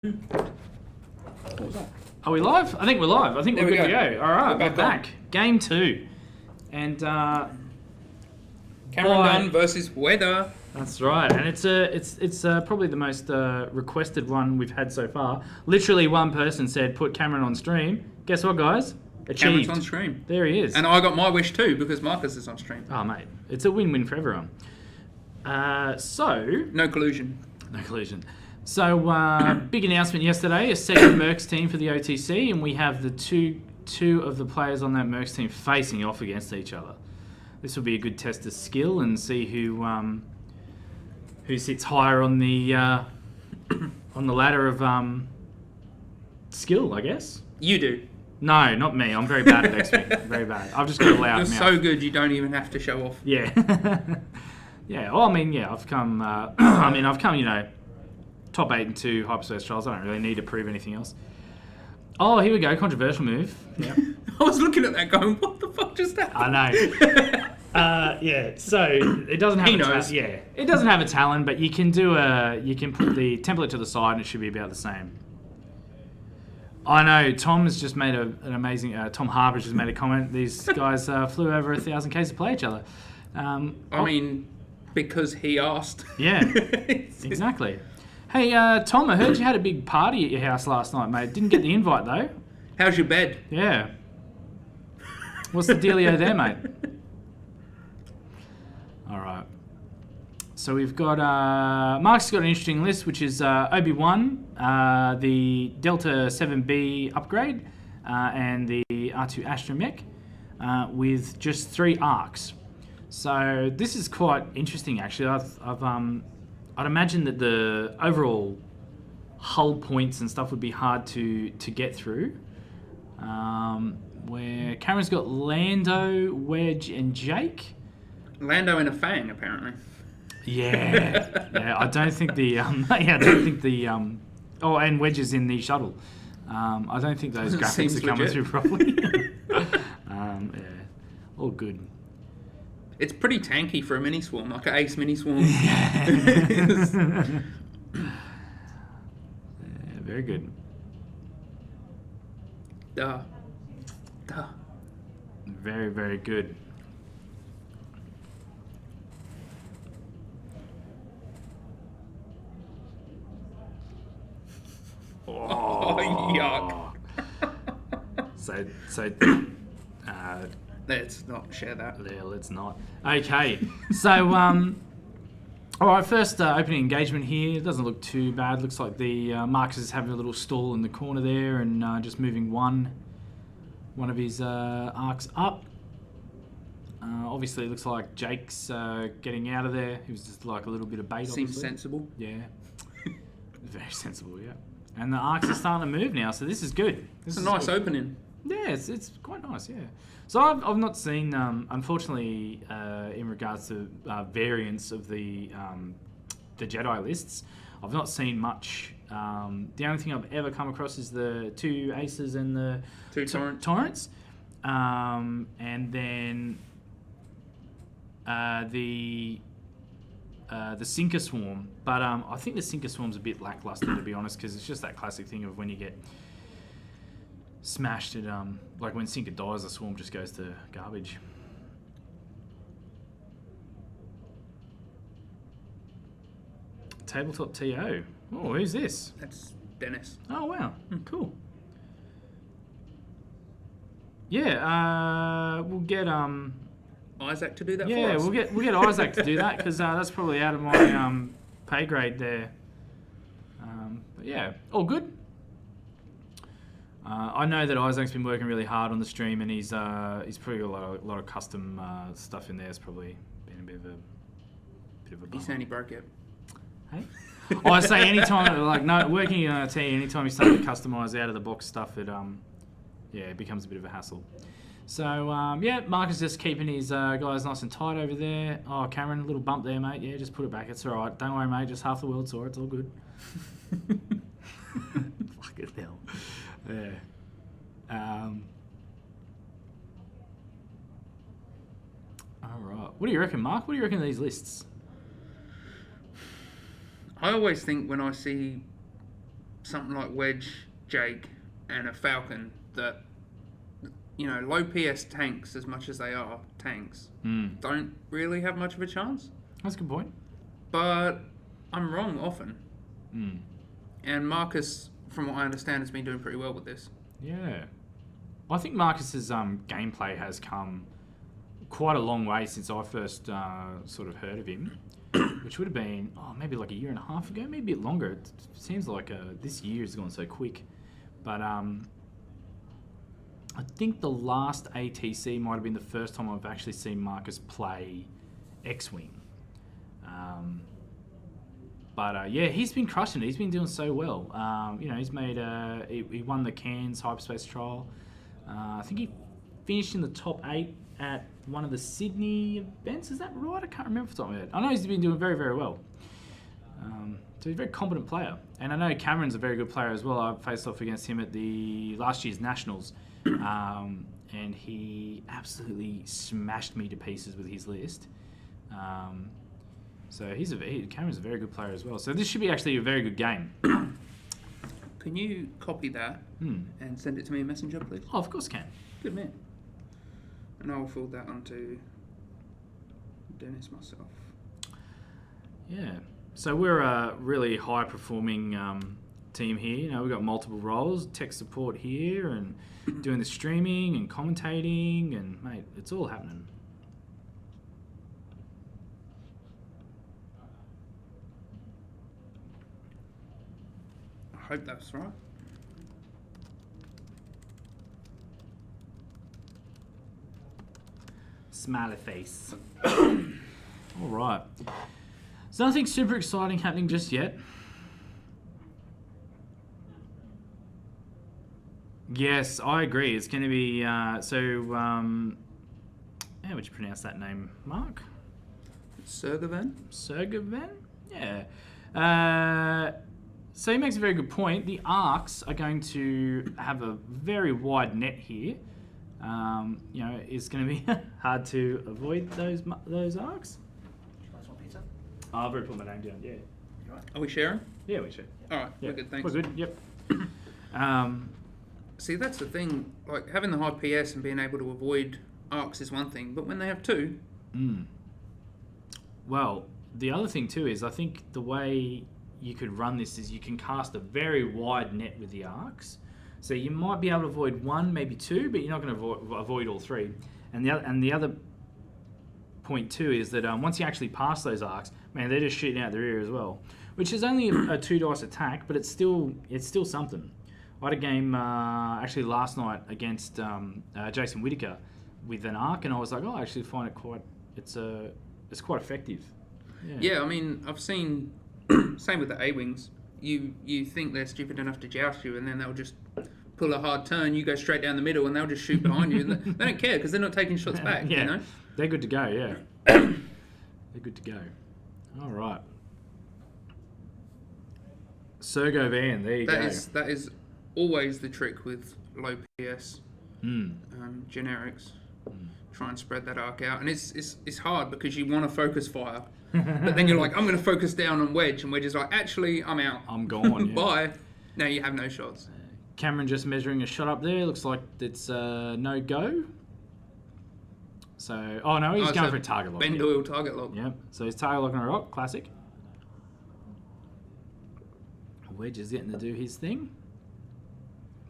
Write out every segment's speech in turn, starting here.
What was that? Are we live? I think we're live. I think There we're we good to go. go. All right, We're we're back back. Game 2. And Cameron boy, Dunn versus Weather. that's right. And it's probably the most requested one we've had so far. Literally one person said, put Cameron on stream. Guess what, guys? Achieved. Cameron's on stream. There he is. And I got my wish too because Marcus is on stream. Oh, mate. It's a win-win for everyone. No collusion. No collusion. So, big announcement yesterday, a second Mercs team for the OTC, and we have the two of the players on that Mercs team facing off against each other. This will be a good test of skill and see who sits higher on the ladder of skill, I guess. You do. No, not me. I'm very bad at XP. Very bad. I've just got a loud You're mouth. so good you don't even have to show off. Yeah. Yeah. Well, I mean, yeah. I've come. I've come. You know, top 8 in 2 Hyperspace trials. I don't really need to prove anything else. Oh, here we go. Controversial move. Yeah. I was looking at that going, what the fuck just happened? I know. Yeah. So it doesn't have. He knows. Yeah. It doesn't have a talent, but you can do You can put the template to the side, and it should be about the same. I know. Tom has just made an amazing. Tom Harper's just made a comment. These guys flew over 1,000 k's to play each other. I mean, because he asked. Yeah. Exactly. Hey, Tom, I heard you had a big party at your house last night, mate. Didn't get the invite, though. How's your bed? Yeah. What's the dealio there, mate? All right. So we've got... Mark's got an interesting list, which is Obi-Wan, the Delta 7B upgrade, and the R2 Astromech, with just 3 arcs. So this is quite interesting, actually. I'd imagine that the overall hull points and stuff would be hard to get through. Where Cameron's got Lando, Wedge, and Jake. Lando and a Fang, apparently. Yeah, yeah. I don't think the oh, and Wedge is in the shuttle. I don't think those graphics Seems are coming legit. through properly. Yeah, all good. It's pretty tanky for a mini swarm, like an Ace mini swarm. Yeah, very good. Duh. Very, very good. Oh, yuck. So, Let's not share that. yeah, let's not. Okay, so, all right, first opening engagement here. It doesn't look too bad. Looks like the Marcus is having a little stall in the corner there and just moving one of his arcs up. Obviously, it looks like Jake's getting out of there. He was just like a little bit of bait. Seems obviously. sensible. Yeah, very sensible. Yeah, and the arcs are starting to move now, so this is good. It's a nice opening. Yeah, it's quite nice, yeah. So I've not seen, unfortunately, in regards to variants of the Jedi lists, I've not seen much. The only thing I've ever come across is the 2 aces and the 2 torrents. And then the Sinker Swarm. But I think the Sinker Swarm's a bit lackluster, to be honest, because it's just that classic thing of when you get smashed at like when Sinker dies, the swarm just goes to garbage. Tabletop TO. Oh, who's this? That's Dennis. Oh wow, cool. Yeah, we'll get Isaac to do that for yeah, us. we'll get Isaac to do that because that's probably out of my pay grade there. But yeah, all good. I know that Isaac's been working really hard on the stream, and he's probably got a lot of custom stuff in there. It's probably been a bit of a He's bummer. saying he broke it. Hey? Oh, I say anytime working in IT, anytime you start to customize out of the box stuff, it becomes a bit of a hassle. So yeah, Mark is just keeping his guys nice and tight over there. Oh, Cameron, a little bump there, mate. Yeah, just put it back. It's all right. Don't worry, mate. Just half the world saw it. It's all good. Fucking hell. Yeah. All right. What do you reckon, Mark? What do you reckon of these lists? I always think when I see something like Wedge, Jake, and a Falcon that, low PS tanks, as much as they are tanks, don't really have much of a chance. That's a good point. But I'm wrong often. And Marcus, from what I understand, has been doing pretty well with this. Yeah. Well, I think Marcus's gameplay has come quite a long way since I first sort of heard of him, which would have been maybe like a year and a half ago, maybe a bit longer. It seems like this year has gone so quick. But I think the last ATC might have been the first time I've actually seen Marcus play X-Wing. But he's been crushing it. He's been doing so well. He's made he won the Cairns Hyperspace trial. I think he finished in the top 8 at one of the Sydney events. Is that right? I can't remember off the top of my head. I know he's been doing very, very well. So he's a very competent player. And I know Cameron's a very good player as well. I faced off against him at the last year's Nationals. And he absolutely smashed me to pieces with his list. So Cameron's a very good player as well. So this should be actually a very good game. Can you copy that and send it to me in Messenger, please? Oh, of course I can. Good man. And I will forward that onto Dennis myself. Yeah. So we're a really high-performing team here. We've got multiple roles, tech support here, and doing the streaming and commentating, and mate, it's all happening. I hope that's right. Smiley face. All right. There's nothing super exciting happening just yet. Yes, I agree. It's going to be how would you pronounce that name, Mark? Sergavan? Sergavan? Yeah. So he makes a very good point. The arcs are going to have a very wide net here. It's going to be hard to avoid those arcs. You guys want pizza? I've already put my name down, yeah. You right? Are we sharing? Yeah, we should. All right, Yeah. we're good, thanks. We're good, yep. See, that's the thing. Like, having the high PS and being able to avoid arcs is one thing, but when they have two... Well, the other thing too is I think the way you could run this is you can cast a very wide net with the arcs. So you might be able to avoid one, maybe two, but you're not going to avoid all three. And the other point too is that once you actually pass those arcs, man, they're just shooting out their ear as well, which is only a 2 dice attack, but it's still something. I had a game actually last night against Jason Whitaker with an arc, and I was like, I actually find it it's quite effective. Yeah, I mean, I've seen same with the A-wings. You think they're stupid enough to joust you, and then they'll just pull a hard turn. You go straight down the middle, and they'll just shoot behind you. And they don't care because they're not taking shots back. Yeah, they're good to go. Yeah, they're good to go. All right, Sergo Van. There you go. That is always the trick with low PS generics. Try and spread that arc out, and it's hard because you want to focus fire, but then you're like, I'm going to focus down on Wedge, and Wedge is like, actually, I'm out. I'm gone. Yeah. Bye. Now you have no shots. Cameron just measuring a shot up there. Looks like it's no go. So, he's going for a target lock. Bend oil target lock. Yep. So he's target locking a rock. Classic. Wedge is getting to do his thing.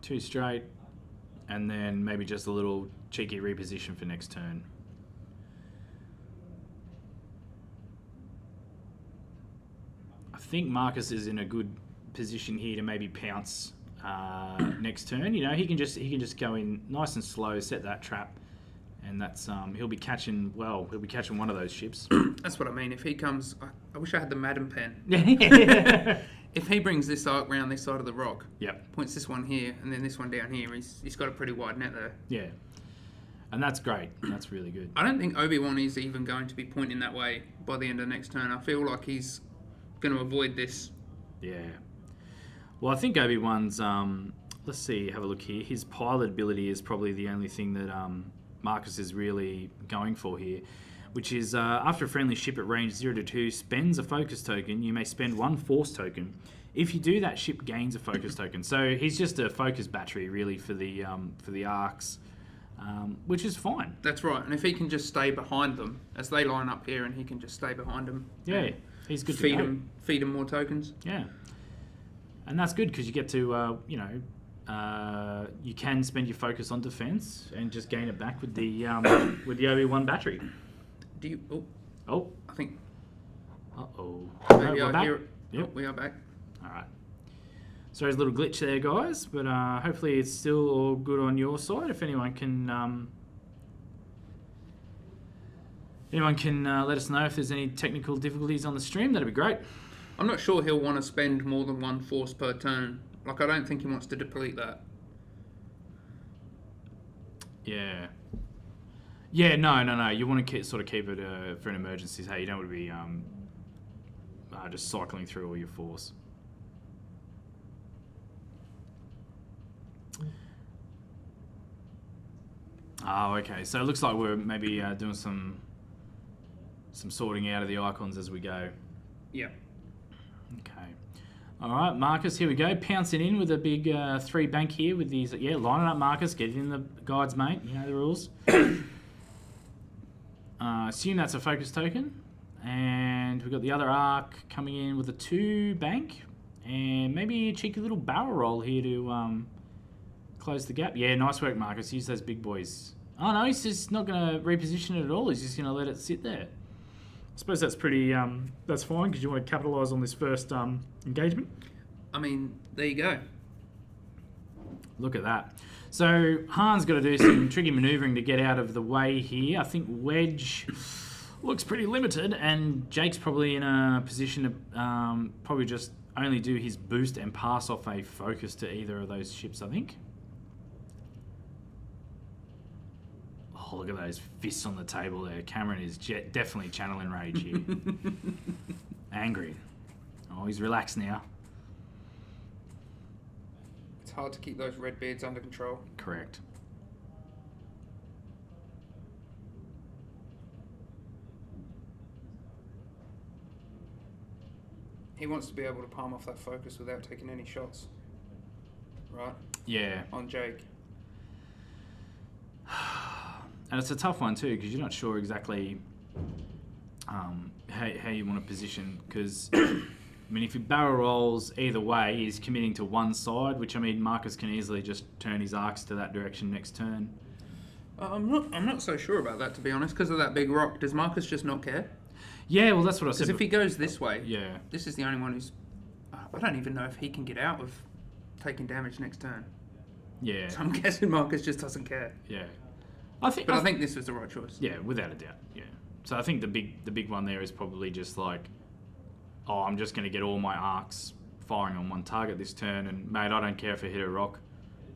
2 straight, and then maybe just a little cheeky reposition for next turn. I think Marcus is in a good position here to maybe pounce next turn. He can just go in nice and slow, set that trap, and that's he'll be catching one of those ships. That's what I mean. If he comes, I wish I had the Madden pen. If he brings this arc round this side of the rock, points this one here and then this one down here, he's got a pretty wide net there. Yeah. And that's great. That's really good. I don't think Obi-Wan is even going to be pointing that way by the end of next turn. I feel like he's going to avoid this. Yeah. Well, I think Obi-Wan's... let's see, have a look here. His pilot ability is probably the only thing that Marcus is really going for here, which is after a friendly ship at range 0 to 2 spends a focus token, you may spend 1 force token. If you do, that ship gains a focus token. So he's just a focus battery, really, for the arcs, which is fine. That's right. And if he can just stay behind them as they line up here, and he can just stay behind them. Yeah, he's good feed to go. Feed him more tokens. Yeah, and that's good because you get to you can spend your focus on defense and just gain it back with the OB1 battery. Do you? Oh, I think. Maybe We're back. Yep. Oh, we are back. All right. So there's a little glitch there, guys, but hopefully it's still all good on your side. If anyone can let us know if there's any technical difficulties on the stream, that'd be great. I'm not sure he'll want to spend more than one force per turn. Like, I don't think he wants to deplete that. Yeah. Yeah, no. You want to sort of keep it for an emergency. Hey, you don't want to be just cycling through all your force. Oh, okay. So it looks like we're maybe doing some sorting out of the icons as we go. Yeah. Okay. All right, Marcus, here we go. Pouncing in with a big 3 bank here with these. Yeah, line it up, Marcus. Get in the guides, mate. You know the rules. Assume that's a focus token. And we've got the other arc coming in with a 2 bank. And maybe a cheeky little barrel roll here to close the gap. Yeah, nice work, Marcus. Use those big boys. Oh, no, he's just not going to reposition it at all. He's just going to let it sit there. I suppose that's pretty. That's fine because you want to capitalise on this first engagement. I mean, there you go. Look at that. So Han's got to do some tricky manoeuvring to get out of the way here. I think Wedge looks pretty limited, and Jake's probably in a position to probably just only do his boost and pass off a focus to either of those ships, I think. Oh, look at those fists on the table there. Cameron is definitely channeling rage here. Angry. Oh, he's relaxed now. It's hard to keep those red beards under control. Correct. He wants to be able to palm off that focus without taking any shots. Right? Yeah. On Jake. And it's a tough one too because you're not sure exactly how you want to position because I mean if he barrel rolls either way he's committing to one side, which I mean Marcus can easily just turn his arcs to that direction next turn. I'm not so sure about that, to be honest, because of that big rock. Does Marcus just not care? Yeah, well that's what I said. Because if he goes this way, yeah, this is the only one who's. I don't even know if he can get out of taking damage next turn. Yeah. So I'm guessing Marcus just doesn't care. Yeah. I think this was the right choice. Yeah, without a doubt. Yeah. So I think the big one there is probably just like, oh, I'm just going to get all my arcs firing on one target this turn, and mate, I don't care if I hit a rock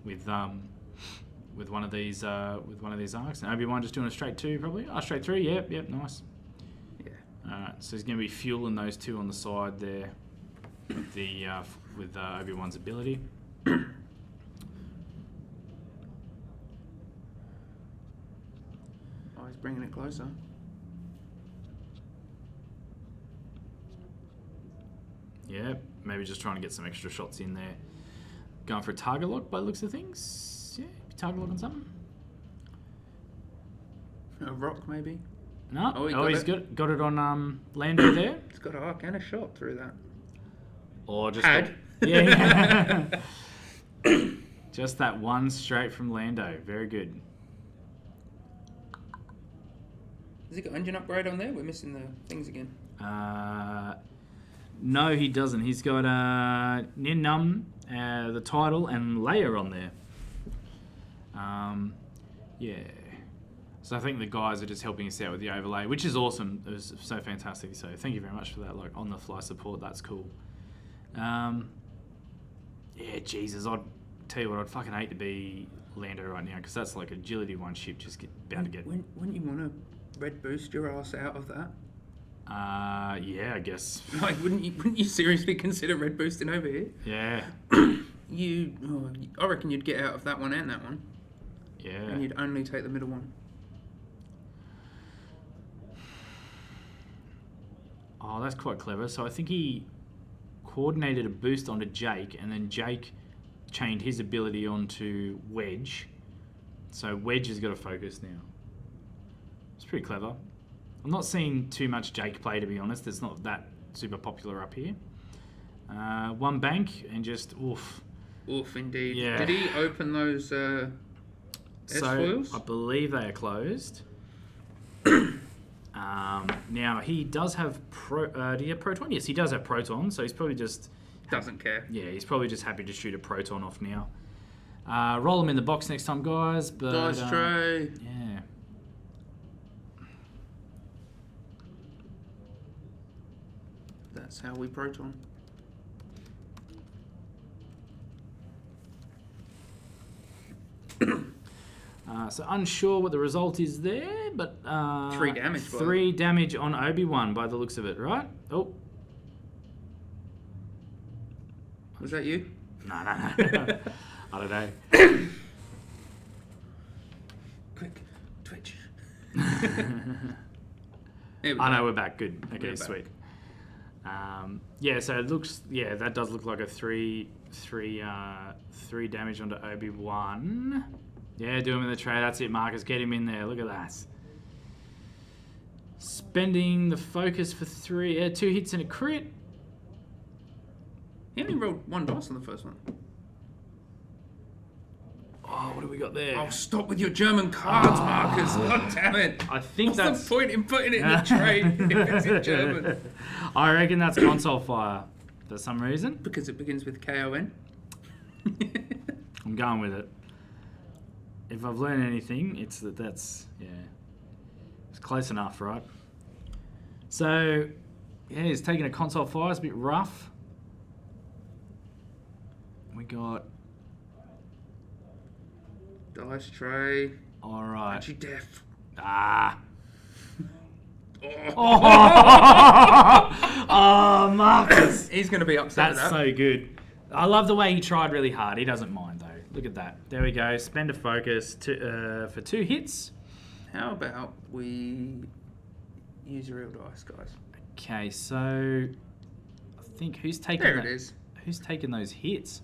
with one of these arcs. And Obi-Wan just doing a straight 2 probably. Oh, straight 3. Yep, nice. Yeah. So he's going to be fueling those 2 on the side there with Obi-Wan's ability. Oh, he's bringing it closer. Yeah, maybe just trying to get some extra shots in there. Going for a target lock by the looks of things. Yeah, target lock on something. A rock, maybe? No. Oh, he's got it on Lando there. It's got an arc and a shot through that. Or just Had. Yeah. Just that one straight from Lando. Very good. Has he got engine upgrade on there? We're missing the things again. No, he doesn't. He's got Nin Num, the title, and Leia on there. Yeah. So I think the guys are just helping us out with the overlay, which is awesome. It was so fantastic. So thank you very much for that. Like on the fly support, that's cool. Yeah, Jesus, I'd tell you what, I'd fucking hate to be Lando right now because that's like agility 1 ship just about to get. Wouldn't you want to red boost your ass out of that? Yeah, I guess. Like, wouldn't you seriously consider red boosting over here? Yeah. I reckon you'd get out of that one and that one. Yeah. And you'd only take the middle one. Oh, that's quite clever. So I think he coordinated a boost onto Jake, and then Jake chained his ability onto Wedge. So Wedge has got to focus now. It's pretty clever. I'm not seeing too much Jake play, to be honest. It's not that super popular up here. One bank and just oof. Oof, indeed. Yeah. Did he open those S-foils? I believe they are closed. Now, he does have do you have Proton? Yes, he does have Proton, so he's probably just... Doesn't care. Yeah, he's probably just happy to shoot a Proton off now. Roll him in the box next time, guys. But, Dice tray. Yeah. That's how we Proton. So unsure what the result is there, but 3 damage. 3 damage on Obi-Wan by the looks of it, right? Oh, Was that you? no. I don't know. Quick, Twitch. I know we're back. Good. Okay, We're back. sweet. Yeah, so it looks. Yeah, that does look like a three damage onto Obi-Wan. Yeah, do him in the tray. That's it, Marcus. Get him in there. Look at that. Spending the focus for 2 hits and a crit. He only rolled 1 dice on the first one. Oh, what do we got there? Oh, stop with your German cards, Marcus. God damn it. I think What's that's. the point in putting it in the tray if it's in German? I reckon that's console fire for some reason. Because it begins with K-O-N. I'm going with it. If I've learned anything, it's that's it's close enough, right? So, yeah, he's taking a console fire. It's a bit rough. We got Dice tray. all right. Actually, deaf. Ah. Oh. Oh, Marcus. He's going to be upset That's with that. so good. I love the way he tried really hard. He doesn't mind though. Look at that. There we go. Spend a focus for 2 hits. How about we use real dice, guys? Okay, so I think who's taking There it is. Who's taking those hits?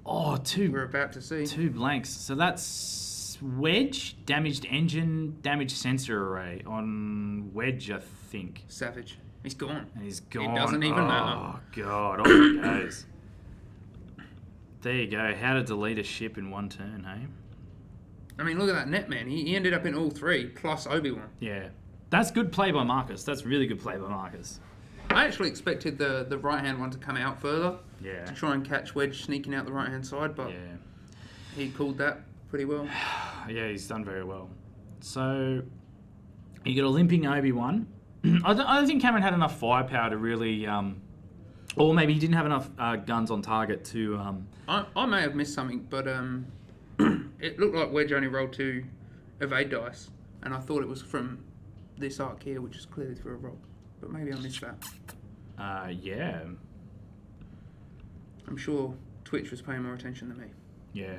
Oh, We're about to see. 2 blanks. So that's Wedge, damaged engine, damaged sensor array on Wedge, I think. Savage. He's gone. And he's gone. It doesn't even matter. Oh, God. Off he goes. There you go. How to delete a ship in 1 turn, hey? I mean, look at that net, man. He ended up in all 3, plus Obi-Wan. Yeah. That's good play by Marcus. That's really good play by Marcus. I actually expected the right-hand one to come out further. Yeah. To try and catch Wedge sneaking out the right-hand side, but Yeah. he called that pretty well. Yeah, he's done very well. So, you got a limping Obi-Wan. I don't think Cameron had enough firepower to really... or maybe he didn't have enough guns on target to... I may have missed something, but it looked like Wedge only rolled 2 evade dice, and I thought it was from this arc here, which is clearly through a rock. But maybe I missed that. yeah. I'm sure Twitch was paying more attention than me. Yeah.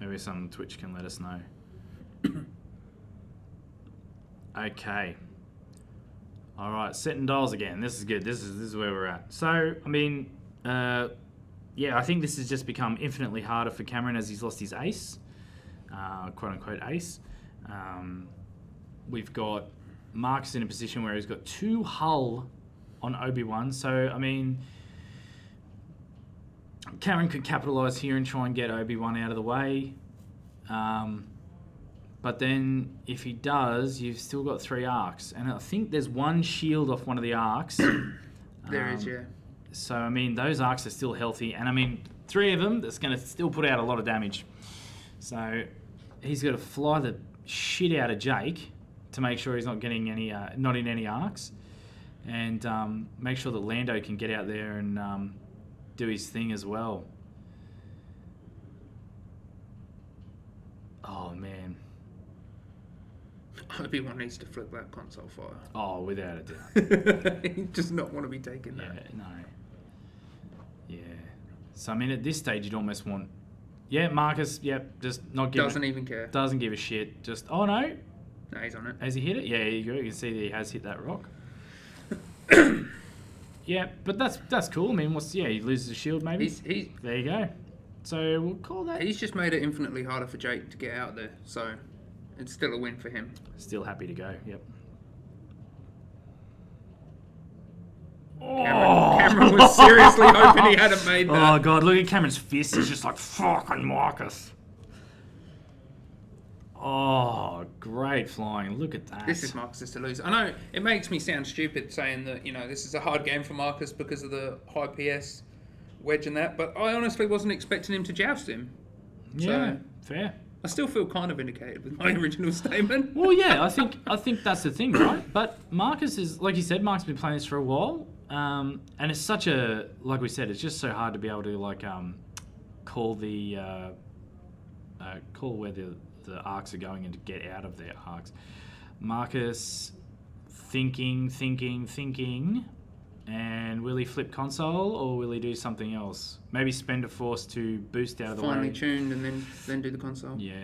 Maybe some Twitch can let us know. Okay. All right, setting dials again. This is good. This is where we're at. So, I mean, yeah, I think this has just become infinitely harder for Cameron as he's lost his ace, quote unquote ace. We've got Marcus in a position where he's got 2 hull on Obi-Wan. So, I mean, Cameron could capitalise here and try and get Obi-Wan out of the way. But then if he does, you've still got 3 arcs. And I think there's 1 shield off one of the arcs. There is, yeah. So, I mean, those arcs are still healthy. And, I mean, 3 of them, that's going to still put out a lot of damage. So, he's got to fly the shit out of Jake to make sure he's not getting any, not in any arcs. And make sure that Lando can get out there and do his thing as well. Oh, man. Obi-Wan needs to flip that console fire. Oh, without a doubt. He does not want to be taking that. Yeah, no. Yeah. So, I mean, at this stage, you'd almost want... Yeah, Marcus, yep, just not give Doesn't even care. Doesn't give a shit. Just, oh, no. No, he's on it. Has he hit it? Yeah, you go. You can see that he has hit that rock. Yeah, but that's cool. I mean, he loses a shield maybe. There you go. So we'll call that. He's just made it infinitely harder for Jake to get out there. So it's still a win for him. Still happy to go. Yep. Cameron was seriously hoping he hadn't made that. Oh god, look at Cameron's fist. He's just like fucking Marcus. Oh, great flying. Look at that. This is Marcus's to lose. I know it makes me sound stupid saying that, this is a hard game for Marcus because of the high PS wedge and that, but I honestly wasn't expecting him to joust him. Yeah, So fair. I still feel kind of vindicated with my original statement. Well, yeah, I think that's the thing, right? But Marcus is, like you said, Marcus has been playing this for a while, and it's such a, like we said, it's just so hard to be able to call where the arcs are going and to get out of their arcs. Marcus thinking, and will he flip console or will he do something else? Maybe spend a force to boost out of the way. Finely tuned and then do the console. Yeah.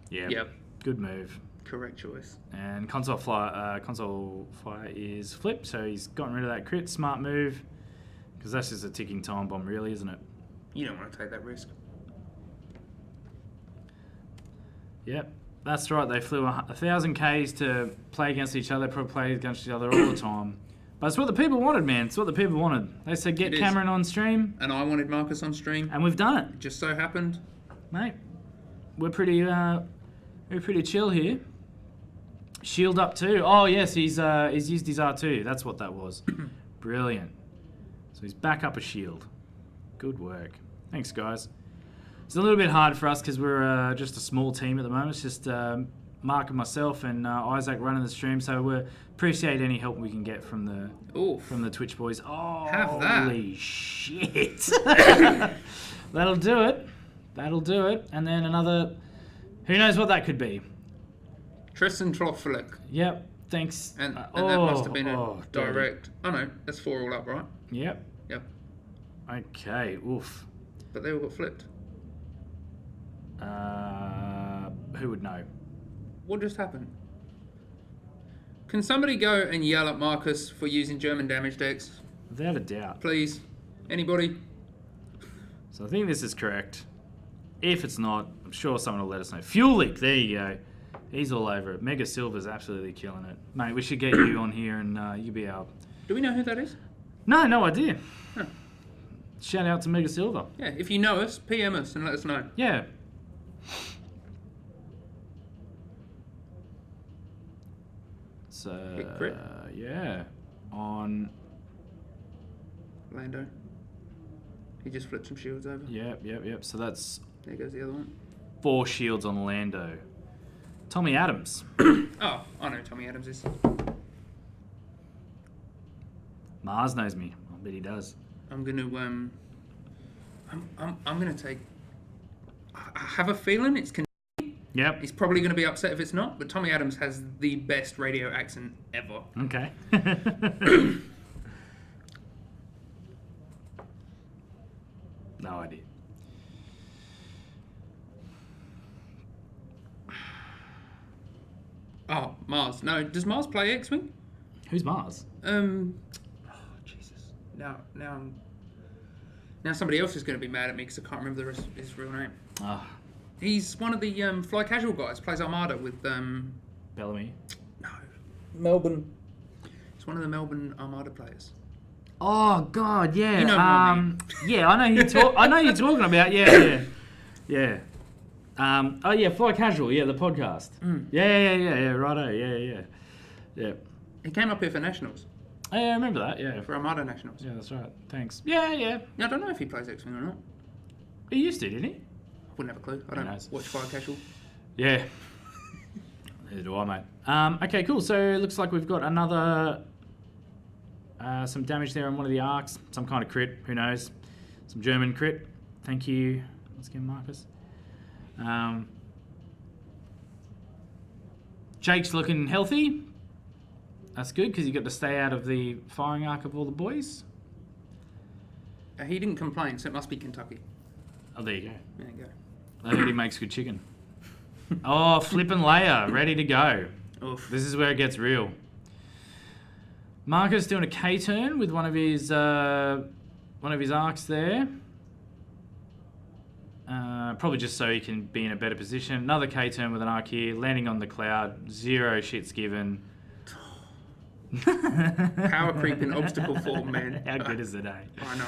Yeah. Yep. Good move. Correct choice. And console fire is flipped, so he's gotten rid of that crit. Smart move, because that's just a ticking time bomb, really, isn't it? You don't want to take that risk. Yep, that's right. They flew 1,000 Ks to play against each other. They probably play against each other all the time. But it's what the people wanted, man. It's what the people wanted. They said get Cameron on stream. And I wanted Marcus on stream. And we've done it. It just so happened. Mate, we're pretty chill here. Shield up too. Oh yes, he's used his R2. That's what that was. Brilliant. So he's back up a shield. Good work. Thanks, guys. It's a little bit hard for us because we're just a small team at the moment. It's just Mark and myself and Isaac running the stream. So we appreciate any help we can get from the Twitch boys. Oh, have that. Holy shit! That'll do it. And then another. Who knows what that could be? Tristan Troffelek. Yep. Thanks. And that must have been a direct. Oh no, that's 4 all up, right? Yep. Yep. Okay. Oof. But they all got flipped. Who would know? What just happened? Can somebody go and yell at Marcus for using German damage decks? Without a doubt. Please. Anybody? So I think this is correct. If it's not, I'm sure someone will let us know. Fuel leak. There you go. He's all over it. Mega Silver's absolutely killing it. Mate, we should get you on here and you'll be our... Do we know who that is? No idea. Huh. Shout out to Mega Silver. Yeah, if you know us, PM us and let us know. Yeah. So, Hit crit. Yeah. On... Lando. He just flipped some shields over. Yep. So that's There goes the other one. 4 shields on Lando. Tommy Adams. Oh, I know who Tommy Adams is. Mars knows me. I bet he does. I'm gonna I'm gonna take. I have a feeling it's. Yep. He's probably gonna be upset if it's not. But Tommy Adams has the best radio accent ever. Okay. No idea. Oh, Mars. No, does Mars play X-Wing? Who's Mars? Oh, Jesus. Now somebody else is going to be mad at me because I can't remember his real name. Ah, He's one of the Fly Casual guys. Plays Armada with Bellamy. No, Melbourne. He's one of the Melbourne Armada players. Oh God, yeah. You know what I mean. Yeah, I know I know you're talking about. Yeah. Oh yeah, Fly Casual. Yeah, the podcast. Yeah. Righto. Yeah. He came up here for Nationals. Oh, yeah, I remember that. Yeah. For Armada Nationals. Yeah, that's right. Thanks. Yeah. I don't know if he plays X-Wing or not. He used to, didn't he? I wouldn't have a clue. I don't knows? watch Fly Casual. Yeah. Neither do I, mate. Okay, cool. So it looks like we've got another... some damage there on one of the arcs. Some kind of crit. Who knows? Some German crit. Thank you. Once again, Marcus. Jake's looking healthy. That's good because he got to stay out of the firing arc of all the boys. He didn't complain, so it must be Kentucky. Oh, there you go. There you go. I heard he makes good chicken. Oh, flipping layer, ready to go. Oof. This is where it gets real. Marcus doing a K turn with one of his arcs there. Probably just so he can be in a better position. Another K turn with an arc here, landing on the cloud. 0 shits given. Power creep in obstacle form, man. How good is it, eh? I know.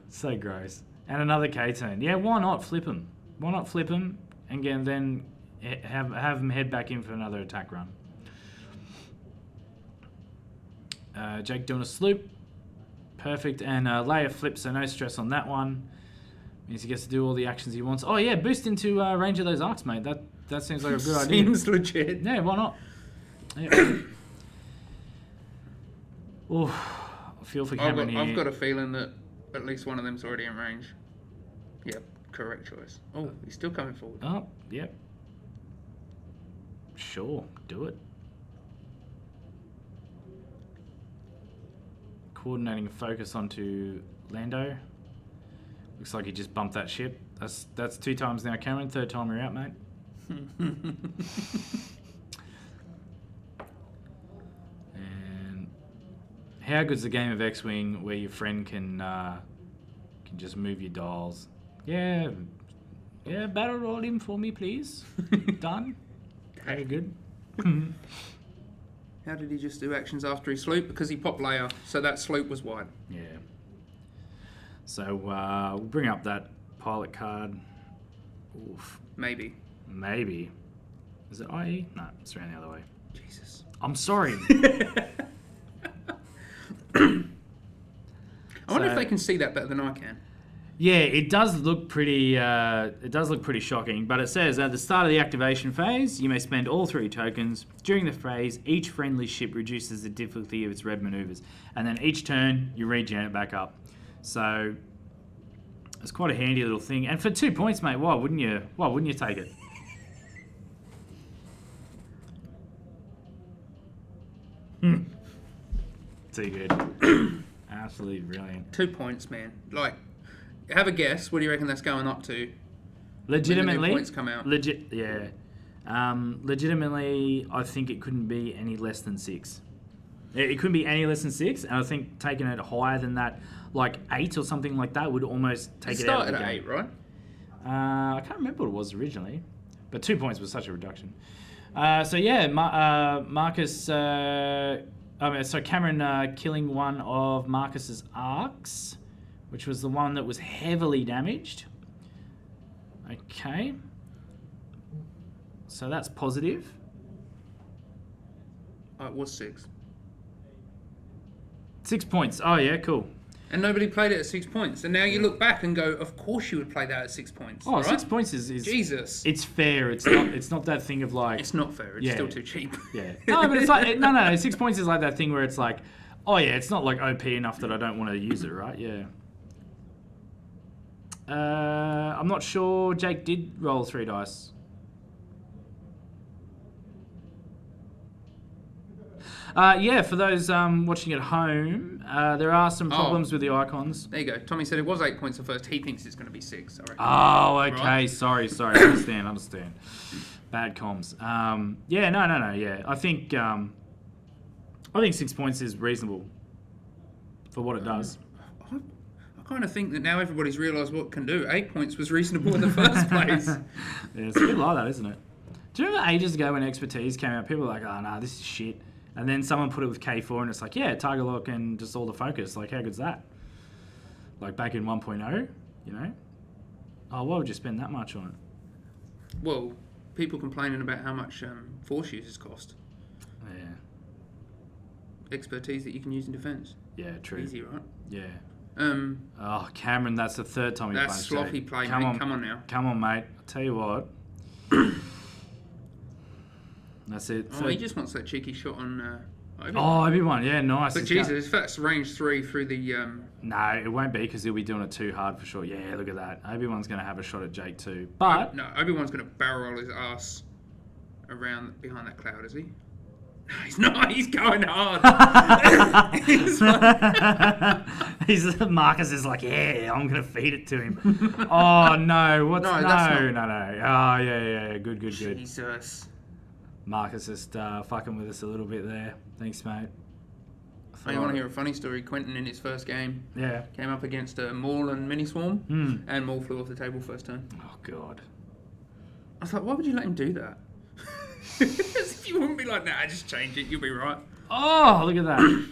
So gross. And another K turn. Yeah, why not flip him? Why not flip him and then have him head back in for another attack run? Jake doing a sloop. Perfect. And layer flip, so no stress on that one. Means he gets to do all the actions he wants. Oh, yeah, boost into range of those arcs, mate. That seems like a good idea. Seems legit. Yeah, why not? Yeah. Oh, I feel for Cameron here. I've got a feeling that at least one of them's already in range. Yep, correct choice. Oh, he's still coming forward. Oh, yep. Sure, do it. Coordinating focus onto Lando. Looks like he just bumped that ship. That's 2 times now, Cameron. 3rd time you're out, mate. And how good's the game of X-Wing where your friend can just move your dials? Yeah, battle roll him for me, please. Done. Very good. How did he just do actions after he slope? Because he popped layer, so that slope was wide. Yeah. So we'll bring up that pilot card. Oof. Maybe. Is it IE? No, it's around the other way. Jesus. I'm sorry. I wonder if they can see that better than I can. Yeah, it does look pretty. Shocking. But it says at the start of the activation phase, you may spend all 3 tokens. During the phase, each friendly ship reduces the difficulty of its red maneuvers, and then each turn you regen it back up. So it's quite a handy little thing. And for 2 points, mate, why wouldn't you take it? Too good. Absolutely brilliant. 2 points, man. Like, have a guess. What do you reckon that's going up to? Legitimately, when the new points come out? Yeah. Legitimately, I think it couldn't be any less than 6. It couldn't be any less than 6, and I think taking it higher than that, like 8 or something like that, would almost take it out of the game. It started at 8, right? I can't remember what it was originally, but 2 points was such a reduction. Marcus. So Cameron killing one of Marcus's arcs, which was the one that was heavily damaged. Okay. So that's positive. Oh, it was 6. 6 points. Oh yeah, cool. And nobody played it at 6 points. And now you look back and go, of course you would play that at 6 points. Oh, right? 6 points is Jesus. It's fair. It's not that thing of like. It's not fair. It's still too cheap. Yeah. No, but it's like no. 6 points is like that thing where it's like, oh yeah, it's not like OP enough that I don't want to use it, right? Yeah. I'm not sure. Jake did roll 3 dice. For those watching at home, there are some problems with the icons. There you go. Tommy said it was 8 points at first. He thinks it's going to be 6. I reckon. Oh, okay. Right? Sorry. Understand. Bad comms. No. Yeah, I think 6 points is reasonable for what it does. I kind of think that now everybody's realised what it can do. 8 points was reasonable in the first place. Yeah, it's a bit like that, isn't it? Do you remember ages ago when Expertise came out, people were like, oh, no, this is shit. And then someone put it with K4 and it's like, yeah, target lock and just all the focus. Like, how good's that? Like back in 1.0, you know? Oh, why would you spend that much on it? Well, people complaining about how much force users cost. Yeah. Expertise that you can use in defence. Yeah, true. Easy, right? Yeah. Oh, Cameron, that's the 3rd time you've that's sloppy play, Come mate. on. Come on now. Come on, mate. I'll tell you what. That's it. Oh, he just wants that cheeky shot on Obi-Wan. Oh, Obi-Wan, yeah, nice. But Jesus, if that's range 3 through the... No, it won't be because he'll be doing it too hard for sure. Yeah, look at that. Obi-Wan's going to have a shot at Jake too. But... No, Obi-Wan's going to barrel roll his ass around behind that cloud, is he? He's not. He's going hard. Marcus is like, yeah, I'm gonna feed it to him. Oh no, what's No, no? that's No, not- no. Oh yeah. Good. Jesus. Marcus just fucking with us a little bit there. Thanks, mate. Oh, you want to hear a funny story? Quentin in his first game Yeah. came up against a Maul and Mini Swarm, Hmm. and Maul flew off the table first turn. Oh god. I was like, why would you let him do that? If you wouldn't be like, nah, just change it, you'll be right. Oh, look at that.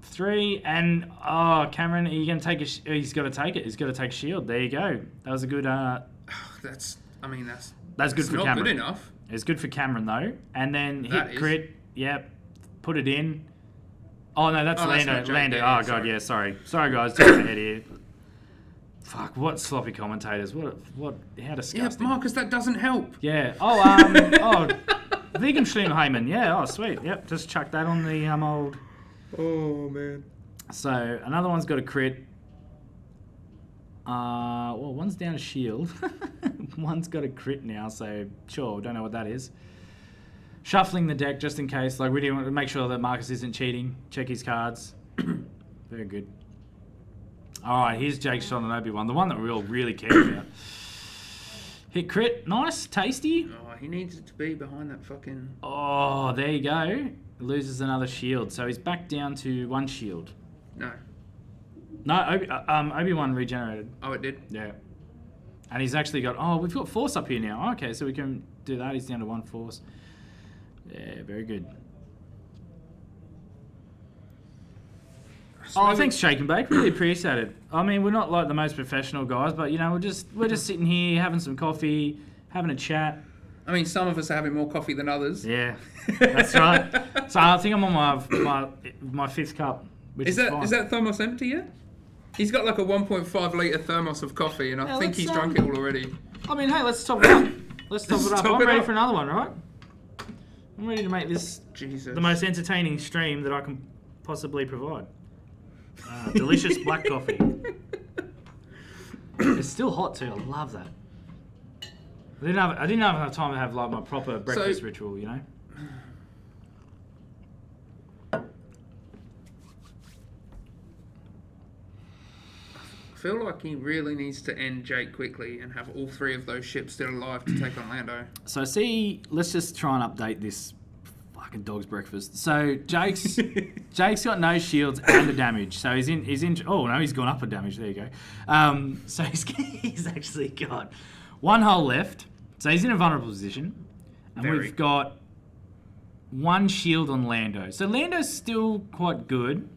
3 and Cameron, are you gonna take he's got to take it. He's got to take shield. There you go. That was a good. That's That's good for not Cameron. good enough. It's good for Cameron though. And then That hit is. crit. Yep. Put it in. Oh no, that's Oh, that's Lando. not Jake. Lando. Yeah, Oh god, sorry. yeah. Sorry guys. Jumping ahead here. Fuck. What sloppy commentators. What? How Yeah, disgusting. Marcus, that doesn't help. Yeah. Vegan Schleimheimen. Yeah. Oh sweet. Yep. Just chuck that on the old. Oh man. So another one's got a crit. Well, one's down a shield. One's got a crit now, so sure, don't know what that is. Shuffling the deck just in case. Like, we do want to make sure that Marcus isn't cheating. Check his cards. Very good. All right, here's Jake's shot on Obi-Wan, the one that we all really care about. Hit crit, nice, tasty. Oh, he needs it to be behind that fucking. Oh, there you go. Loses another shield, so he's back down to 1 shield. No. No, Obi-Wan regenerated. Oh, it did. Yeah. And he's actually got... we've got force up here now. Okay, so we can do that. He's down to 1 force. Yeah, very good. Thanks, Shake and Bake. Really appreciate it. I mean, we're not like the most professional guys, but, you know, we're just sitting here having some coffee, having a chat. I mean, some of us are having more coffee than others. Yeah, that's right. So I think I'm on my 5th cup, which is fine. Is that thermos empty yet? He's got like a 1.5 litre thermos of coffee, and I think he's drunk it all already. I mean, hey, let's top it up. Let's top it up. top I'm it ready up. for another one, right? I'm ready to make this Jesus. the most entertaining stream that I can possibly provide. Delicious black coffee. It's still hot too. I love that. I didn't have enough time to have like my proper breakfast ritual, you know. I feel like he really needs to end Jake quickly and have all 3 of those ships still alive to take on Lando. So let's just try and update this fucking dog's breakfast. So Jake's got no shields and the damage. So he's in. Oh no, he's gone up a damage. There you go. So he's actually got 1 hole left. So he's in a vulnerable position, and Very. we've got 1 shield on Lando. So Lando's still quite good.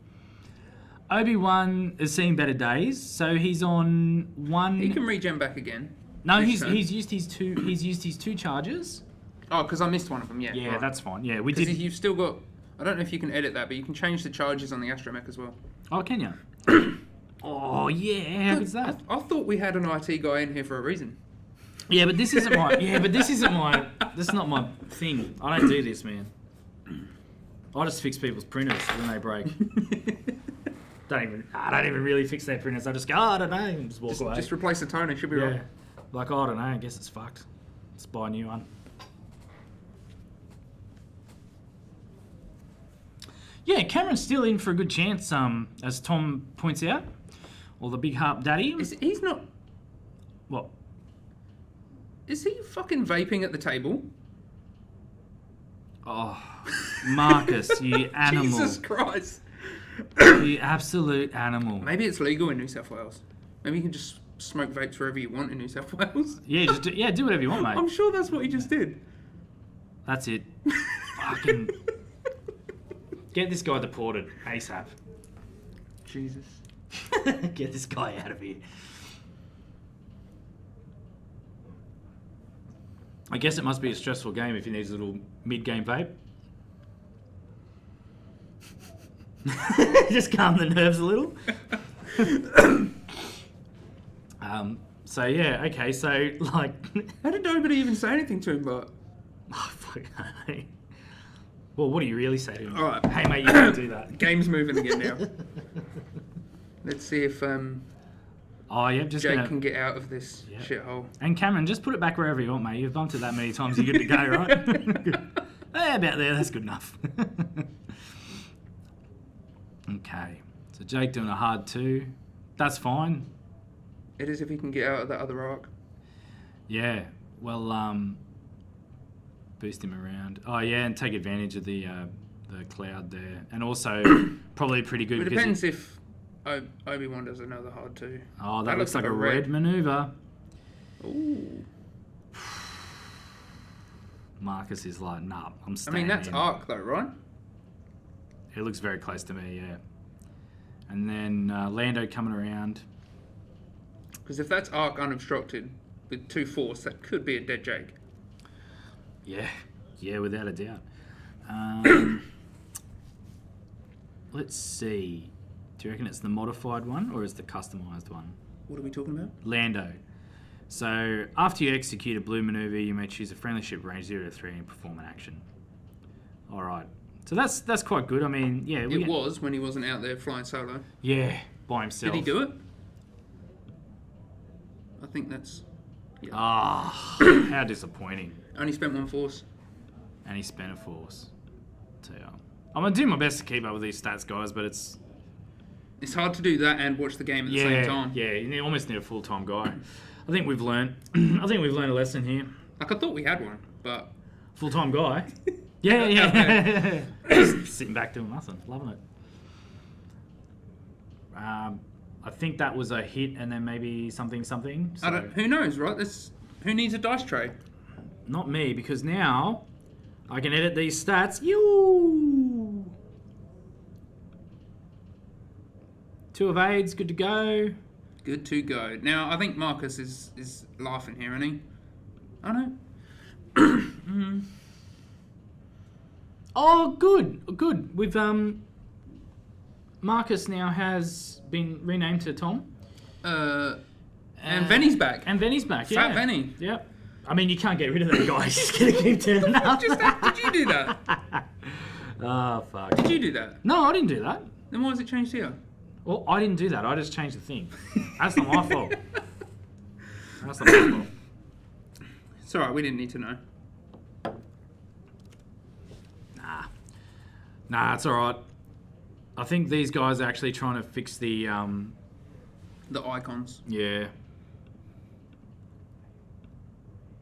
Obi-Wan is seeing better days, so he's on 1. He can regen back again. No, this turn. he's used his 2. He's used his 2 charges. Oh, because I missed one of them. Yeah. Yeah, right. that's fine. Yeah, we 'Cause did. you've still got. I don't know if you can edit that, but you can change the charges on the astromech as well. Oh, can you? Oh yeah, how good's that? I thought we had an IT guy in here for a reason. Yeah, but this isn't my. Yeah, but this isn't my. This is not my thing. I don't do this, man. I just fix people's printers when they break. I don't even really fix their printers. I just go, I don't know, and just walk away. Just replace the toner. Should be yeah, right. like I don't know. I guess it's fucked. Let's buy a new one. Yeah, Cameron's still in for a good chance. As Tom points out, or the big harp daddy. He's not. What? Is he fucking vaping at the table? Oh, Marcus, you animal. Jesus Christ. You absolute animal. Maybe it's legal in New South Wales. Maybe you can just smoke vapes wherever you want in New South Wales. Yeah, do whatever you want, mate. I'm sure that's what he just did. That's it. Fucking get this guy deported ASAP. Jesus. Get this guy out of here. I guess it must be a stressful game if he needs a little mid-game vape. Just calm the nerves a little. So yeah, okay, so like... How did nobody even say anything to him, but... Oh, fuck. Well, what do you really say to him? All right. Hey, mate, you can't do that. Game's moving again now. Let's see if Oh, yeah, just Jake gonna... can get out of this Yep. shithole. And Cameron, just put it back wherever you want, mate. You've bumped it that many times, you're good to go, right? Yeah, about there. That's good enough. Okay. So Jake doing a hard 2. That's fine. It is if he can get out of that other arc. Yeah. Well, boost him around. Oh yeah, and take advantage of the cloud there, and also probably pretty good. It because depends if Obi-Wan does another hard 2. Oh, that looks like a red maneuver. Ooh. Marcus is like, nah, I'm I staying mean, that's in. arc though, right? It looks very close to me, yeah. And then Lando coming around. Because if that's arc unobstructed with 2 force, that could be a dead Jake. Yeah, without a doubt. Let's see. Do you reckon it's the modified one or is the customized one? What are we talking about? Lando. So after you execute a blue maneuver, you may choose a friendly ship range 0 to 3 and perform an action. All right. So that's quite good. I mean, yeah. It was when he wasn't out there flying solo. Yeah, by himself. Did he do it? I think that's... Yeah. Ah, how disappointing. Only spent 1 force. And he spent a force. So yeah. I'm going to do my best to keep up with these stats, guys, but it's hard to do that and watch the game at the same time. Yeah, you almost need a full-time guy. I think we've learned a lesson here. Like, I thought we had one, but... Full-time guy? Yeah. Just sitting back doing nothing. Loving it. I think that was a hit and then maybe something. So who knows, right? Who needs a dice tray? not me, because now I can edit these stats. You 2 of AIDS, good to go. Good to go. Now, I think Marcus is laughing here, isn't he? I know. Oh, good. We've Marcus now has been renamed to Tom. And Venny's back. And Venny's back. Yeah. Fat Venny. Yep. I mean, you can't get rid of that guy. He's just gonna keep turning up. Did you do that? Oh fuck. Did you do that? No, I didn't do that. Then why was it changed here? Well, I didn't do that. I just changed the thing. That's not my fault. That's not my fault. It's alright, we didn't need to know. Nah, it's alright. I think these guys are actually trying to fix the icons. Yeah.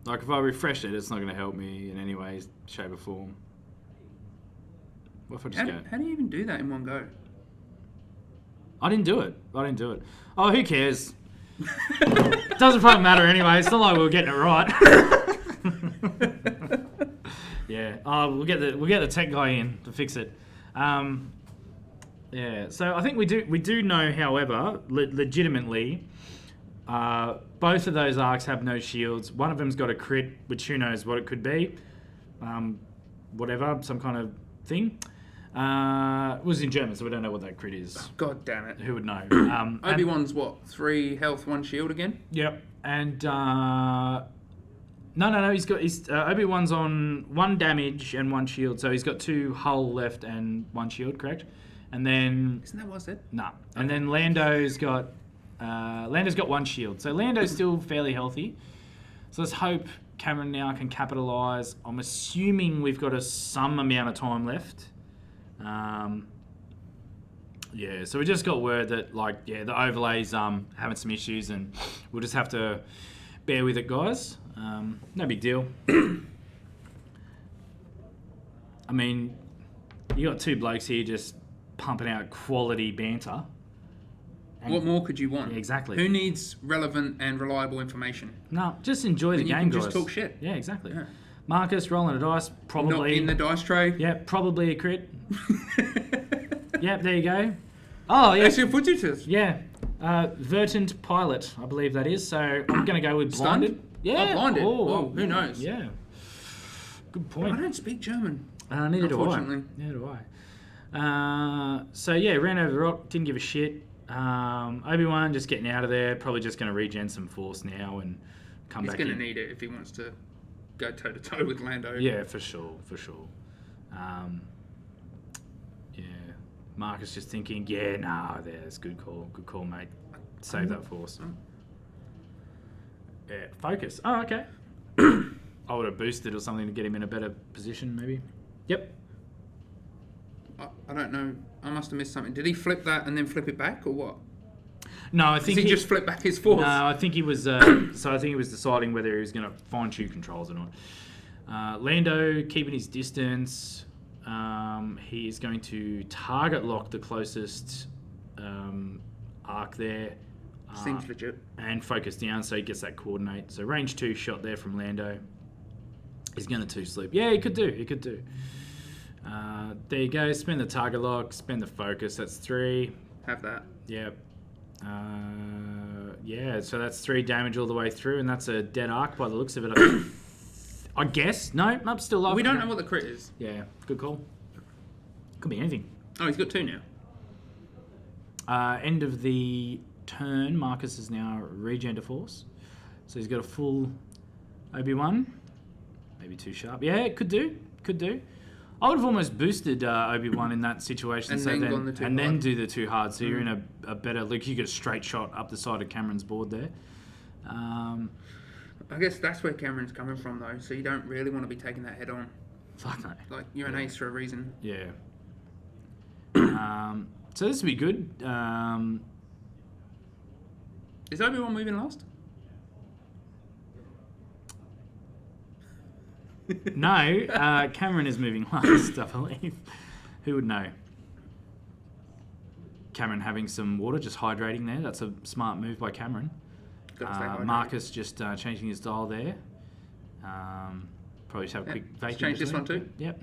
Like, if I refresh it, it's not going to help me in any way, shape or form. What if I just go? How do you even do that in one go? I didn't do it. Oh, who cares? Doesn't fucking matter anyway. It's not like we were getting it right. Yeah. We'll get the tech guy in to fix it. Yeah. So I think we do know, however, legitimately, both of those arcs have no shields. One of them's got a crit, which who knows what it could be. Whatever, some kind of thing. It was in German, so we don't know what that crit is. God damn it. Who would know? Obi-Wan's what? 3 health, 1 shield again? Yep. And no. He's Obi-Wan's on 1 damage and 1 shield, so he's got 2 hull left and 1 shield, correct? And then Isn't that what I said? no. And then Lando's got 1 shield, so Lando's still fairly healthy. So let's hope Cameron now can capitalise. I'm assuming we've got some amount of time left. Yeah, so we just got word that the overlay's having some issues, and we'll just have to bear with it, guys. No big deal. I mean, you got 2 blokes here just pumping out quality banter. And What more could you want? Yeah, exactly. Who needs relevant and reliable information? No, just enjoy the You game, can guys. just talk shit. Yeah, exactly. Yeah. Marcus rolling a dice, probably. Not in the dice tray. Yeah, probably a crit. Yep, there you go. Oh, yeah. Actually, put you to Yeah. Verdant Pilot, I believe that is. So I'm going to go with Blinded. Stunned? Yeah. Oh, Blinded. Oh, Well, who knows? Yeah. Good I point. don't speak German. Neither do I. Unfortunately. Neither do I. So yeah, ran over the rock, didn't give a shit. Obi-Wan just getting out of there, probably just going to regen some force now and come He's back going in. to need it if he wants to go toe-to-toe with Lando. Yeah, for sure. Yeah. Marcus just thinking, there's good call, mate. Save that force. Yeah, focus. Oh, okay. I would have boosted or something to get him in a better position, maybe. Yep. I don't know. I must have missed something. Did he flip that and then flip it back, or what? No, I think Did he just flip back his force? No, I think he was. So I think he was deciding whether he was going to fine tune controls or not. Lando keeping his distance. He is going to target lock the closest arc there. Seems legit. And focus down so he gets that coordinate. So range 2 shot there from Lando. He's going to 2 sleep. Yeah, he could do. There you go. Spend the target lock. Spend the focus. That's 3. Have that. Yep. Yeah, so that's 3 damage all the way through, and that's a dead arc by the looks of it. I guess. No, I'm still alive. We don't know what the crit is. Yeah, good call. Could be anything. Oh, he's got 2 now. End of the turn, Marcus is now regen to force. So he's got a full Obi-Wan. Maybe too sharp. Yeah, it could do. I would have almost boosted Obi-Wan in that situation. And so then then, gone the 2 and then hard. do the 2 hard. So you're in a better look. You get a straight shot up the side of Cameron's board there. I guess that's where Cameron's coming from, though. So you don't really want to be taking that head on. Fuck no. Like, you're an ace for a reason. Yeah. So this would be good. Is Obi-Wan moving last? No, Cameron is moving last, I believe. Who would know? Cameron having some water, just hydrating there. That's a smart move by Cameron. Gotta stay hydrated. Marcus just changing his dial there. Probably just have a quick Let's vacuum. change this one too. Yep.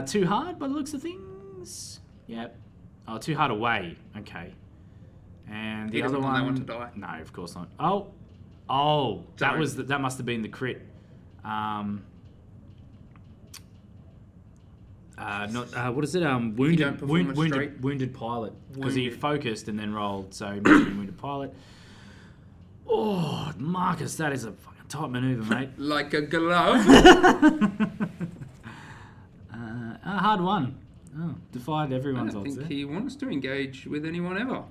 Too hard by the looks of things. Yep. Oh, too hard away. Okay. And the He other doesn't want one. that one to die. No, of course not. Oh, that Sorry. was that must have been the crit. What is it? don't perform a straight- Wounded pilot, because he Wounded. focused and then rolled, so he must have been wounded pilot. Oh, Marcus, that is a fucking tight maneuver, mate. Like a glove. A hard one. Oh, defied I everyone's don't odds think there. he wants to engage with anyone ever.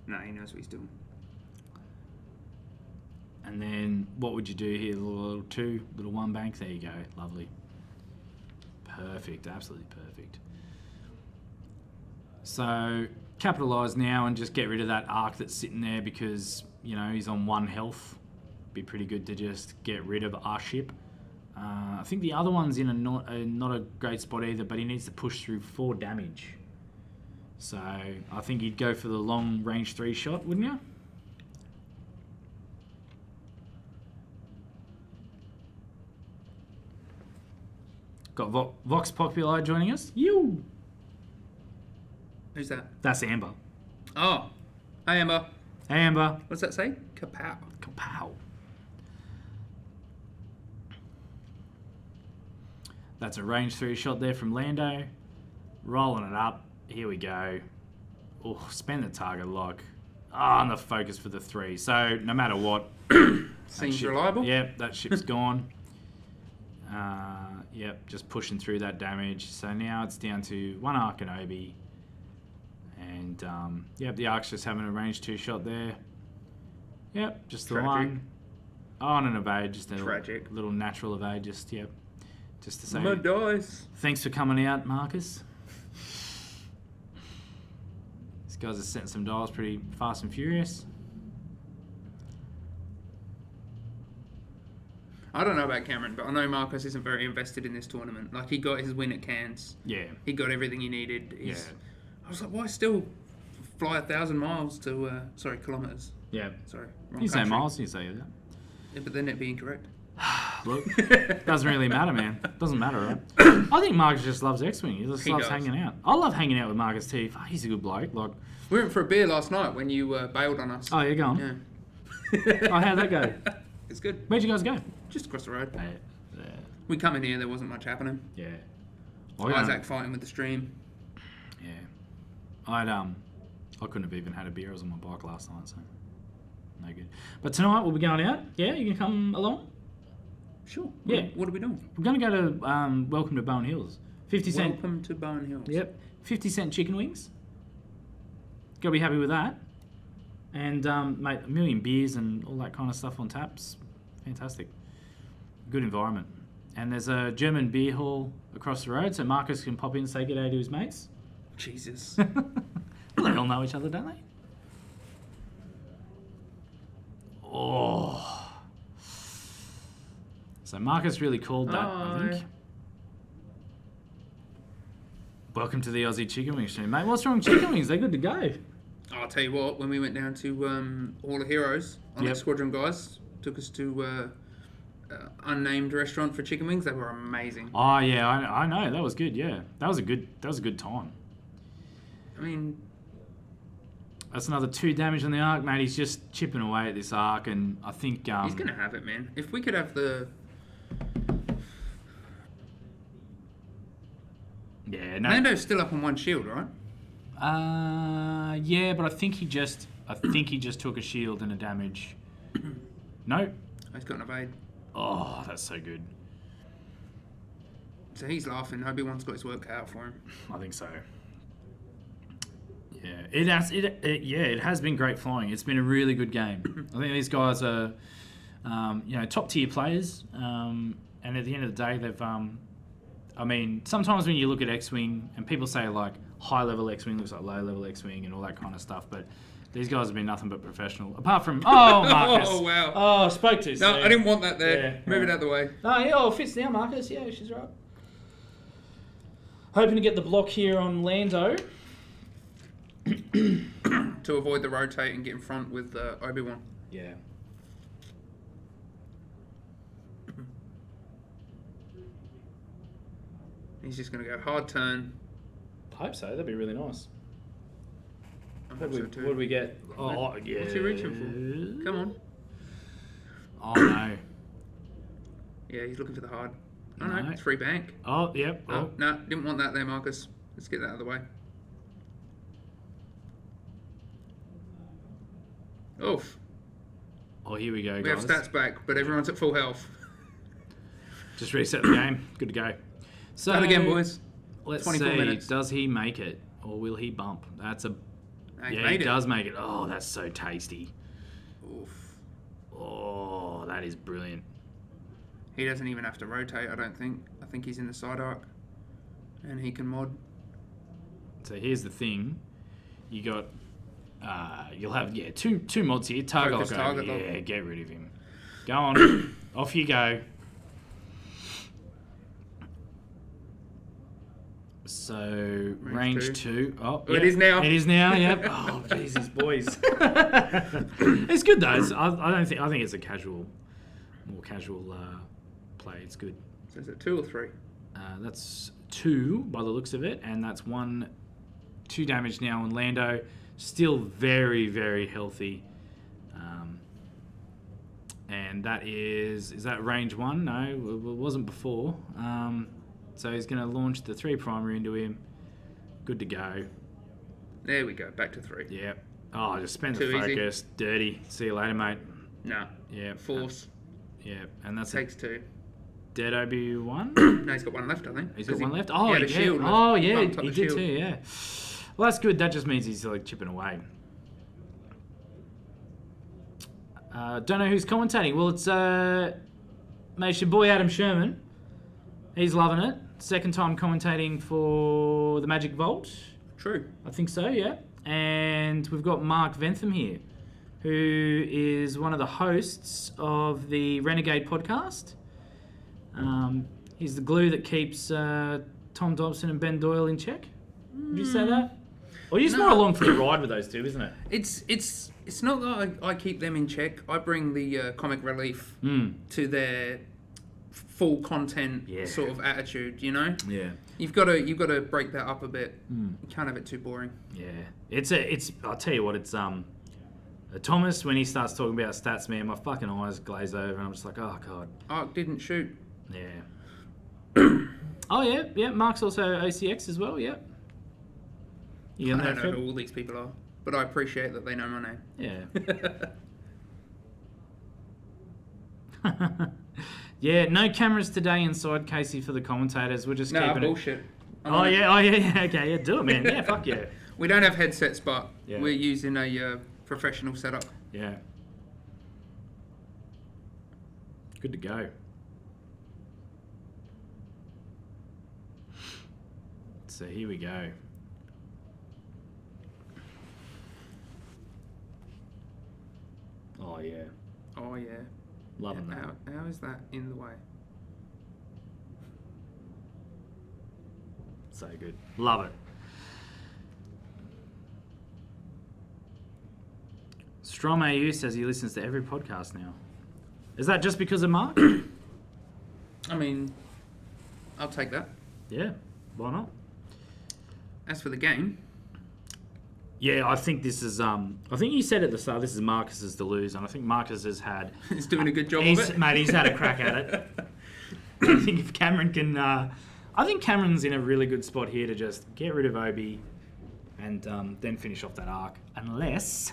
No, he knows what he's doing. And then what would you do here? Little 2, little 1 bank. There you go. Lovely. Perfect. Absolutely perfect. So capitalise now and just get rid of that arc that's sitting there because, you know, he's on 1 health. Be pretty good to just get rid of our ship. I think the other one's in not a great spot either, but he needs to push through 4 damage. So I think you'd go for the long range 3 shot, wouldn't you? Got Vox Populi joining us. You. Who's that? That's Amber. Oh. Hey, Amber. Hey, Amber. What's that say? Kapow. Kapow. That's a range 3 shot there from Lando. Rolling it up. Here we go. Oh, spend the target lock. And the focus for the 3. So no matter what. Seems reliable. Yep, that ship's gone. Yep, just pushing through that damage. So now it's down to 1 arc and Obi. And yep, the arc's just having a range 2 shot there. Yep, just the Tragic. 1. On an evade, just a Tragic. little natural evade. Just yep, just to say My dice. thanks for coming out, Marcus. These guys are setting some dials pretty fast and furious. I don't know about Cameron, but I know Marcus isn't very invested in this tournament. Like, he got his win at Cairns. Yeah. He got everything he needed. Yeah. I was like, why still fly 1,000 miles to, kilometres. Yeah. Sorry, wrong You say country. miles, you say that. Yeah, but then it'd be incorrect. Look, doesn't really matter, man. Doesn't matter, right? I think Marcus just loves X-Wing. He just He loves does. hanging out. I love hanging out with Marcus too. Fuck, he's a good bloke. Like, We went for a beer last night when you bailed on us. oh, you're gone. Yeah. Oh, how'd that go? It's good. Where'd you guys go? Just across the road. Yeah. We come in here, there wasn't much happening. Yeah. Isaac fighting with the stream. Yeah. I couldn't have even had a beer. I was on my bike last night, so no good. But tonight we'll be going out. Yeah, you can come along. Sure. Yeah. What are we doing? We're going to go to Welcome to Bowen Hills. 50 cent. Welcome to Bowen Hills. Yep. 50-cent chicken wings. Got to be happy with that. And, mate, a million beers and all that kind of stuff on taps. Fantastic. Good environment. And there's a German beer hall across the road, so Marcus can pop in and say g'day to his mates. Jesus. They all know each other, don't they? Oh. So Marcus really called that, I think. Welcome to the Aussie Chicken Wings stream. Mate, what's wrong with chicken wings? They're good to go. I'll tell you what, when we went down to Hall of Heroes on that Squadron guys, took us to unnamed restaurant for chicken wings. They were amazing. Oh yeah, I know. That was good, yeah. That was a good time. I mean, that's another 2 damage on the arc, mate. He's just chipping away at this arc, and I think he's gonna have it, man. If we could have the Lando's still up on 1 shield, right? Yeah, but I think he just took a shield and a damage. No. He's got an evade. Oh, that's so good. So he's laughing. Obi-Wan's got his work cut out for him. I think so. Yeah, it has been great flying. It's been a really good game. I think these guys are, top tier players. And at the end of the day, they've. I mean, sometimes when you look at X-Wing and people say like high level X-Wing looks like low level X-Wing and all that kind of stuff, but these guys have been nothing but professional. Apart from Marcus. Oh wow. Oh, spoke to. No, so. I didn't want that there. Yeah, Move it out the way. Oh yeah, it fits now, Marcus. Yeah, she's right. Hoping to get the block here on Lando. To avoid the rotate and get in front with Obi-Wan. Yeah. He's just going to go hard turn. I hope so. That'd be really nice. What do we get? Oh, yeah. What's he reaching for? Come on. Oh, no. Yeah, he's looking for the hard. Oh, no. No. It's free bank. Oh, yep. Oh, no. Didn't want that there, Marcus. Let's get that out of the way. Oof. Oh, here we go, We guys. have stats back, but everyone's at full health. Just reset the game. Good to go. So Start again, boys. Let's 24 see. minutes. Does he make it, or will he bump? That's a. He Yeah, made he it. does make it. Oh, that's so tasty. Oof. Oh, that is brilliant. He doesn't even have to rotate, I don't think. I think he's in the side arc. And he can mod. So here's the thing. You got. You'll have two mods here. Target Focus lock. target Yeah, lock. get rid of him. Go on. Off you go. So range 2. Oh, It is now. It is now. Yep. Oh, Jesus, boys. It's good though. I think it's a more casual play. It's good. So is it 2 or 3? That's 2 by the looks of it, and that's 2 damage now on Lando. Still very, very healthy. And that is that range 1? No, it wasn't before. So he's going to launch the 3 primary into him. Good to go. There we go. Back to 3. Yep. Oh, just spend Too the easy. focus. Dirty. See you later, mate. Nah. Yep. Force. Yep. And that's Takes 2. dead Obi-Wan. No, he's got 1 left, I think. He's got 1 left. He Oh, had a shield left. Oh, yeah. Bumped up He the did shield. too, yeah. Well, that's good. That just means he's like chipping away. Don't know who's commentating. Well, it's mate, it's your boy Adam Sherman. He's loving it. Second time commentating for the Magic Vault. True. I think so, yeah. And we've got Mark Ventham here, who is one of the hosts of the Renegade podcast. He's the glue that keeps Tom Dobson and Ben Doyle in check. Would you say that? Or you're just more along for the ride with those two, isn't it? It's not that I keep them in check. I bring the comic relief to their full content sort of attitude. You know. Yeah. You've got to break that up a bit. You can't have it too boring. Yeah. It's I'll tell you what, it's Thomas, when he starts talking about stats, man, my fucking eyes glaze over and I'm just like, oh god. Arc didn't shoot. Yeah. Oh yeah, yeah. Mark's also OCX as well, yeah. I don't know who all these people are, but I appreciate that they know my name. Yeah. Yeah, no cameras today inside Casey for the commentators. We're just keeping bullshit. it. Oh yeah, okay, yeah, do it, man. Yeah, fuck yeah. We don't have headsets, but Yeah. we're using a professional setup. Yeah. Good to go. So here we go. Oh yeah, Oh yeah. loving that. How is that in the way? So good, love it. Strom AU says he listens to every podcast now. Is that just because of Mark? I mean, I'll take that. Yeah, why not? As for the game, Yeah, I think this is. I think you said at the start this is Marcus's to lose, and I think Marcus has had. he's doing a good job of it. Mate, he's had a crack at it. I think if Cameron can, I think Cameron's in a really good spot here to just get rid of Obi, and then finish off that arc, unless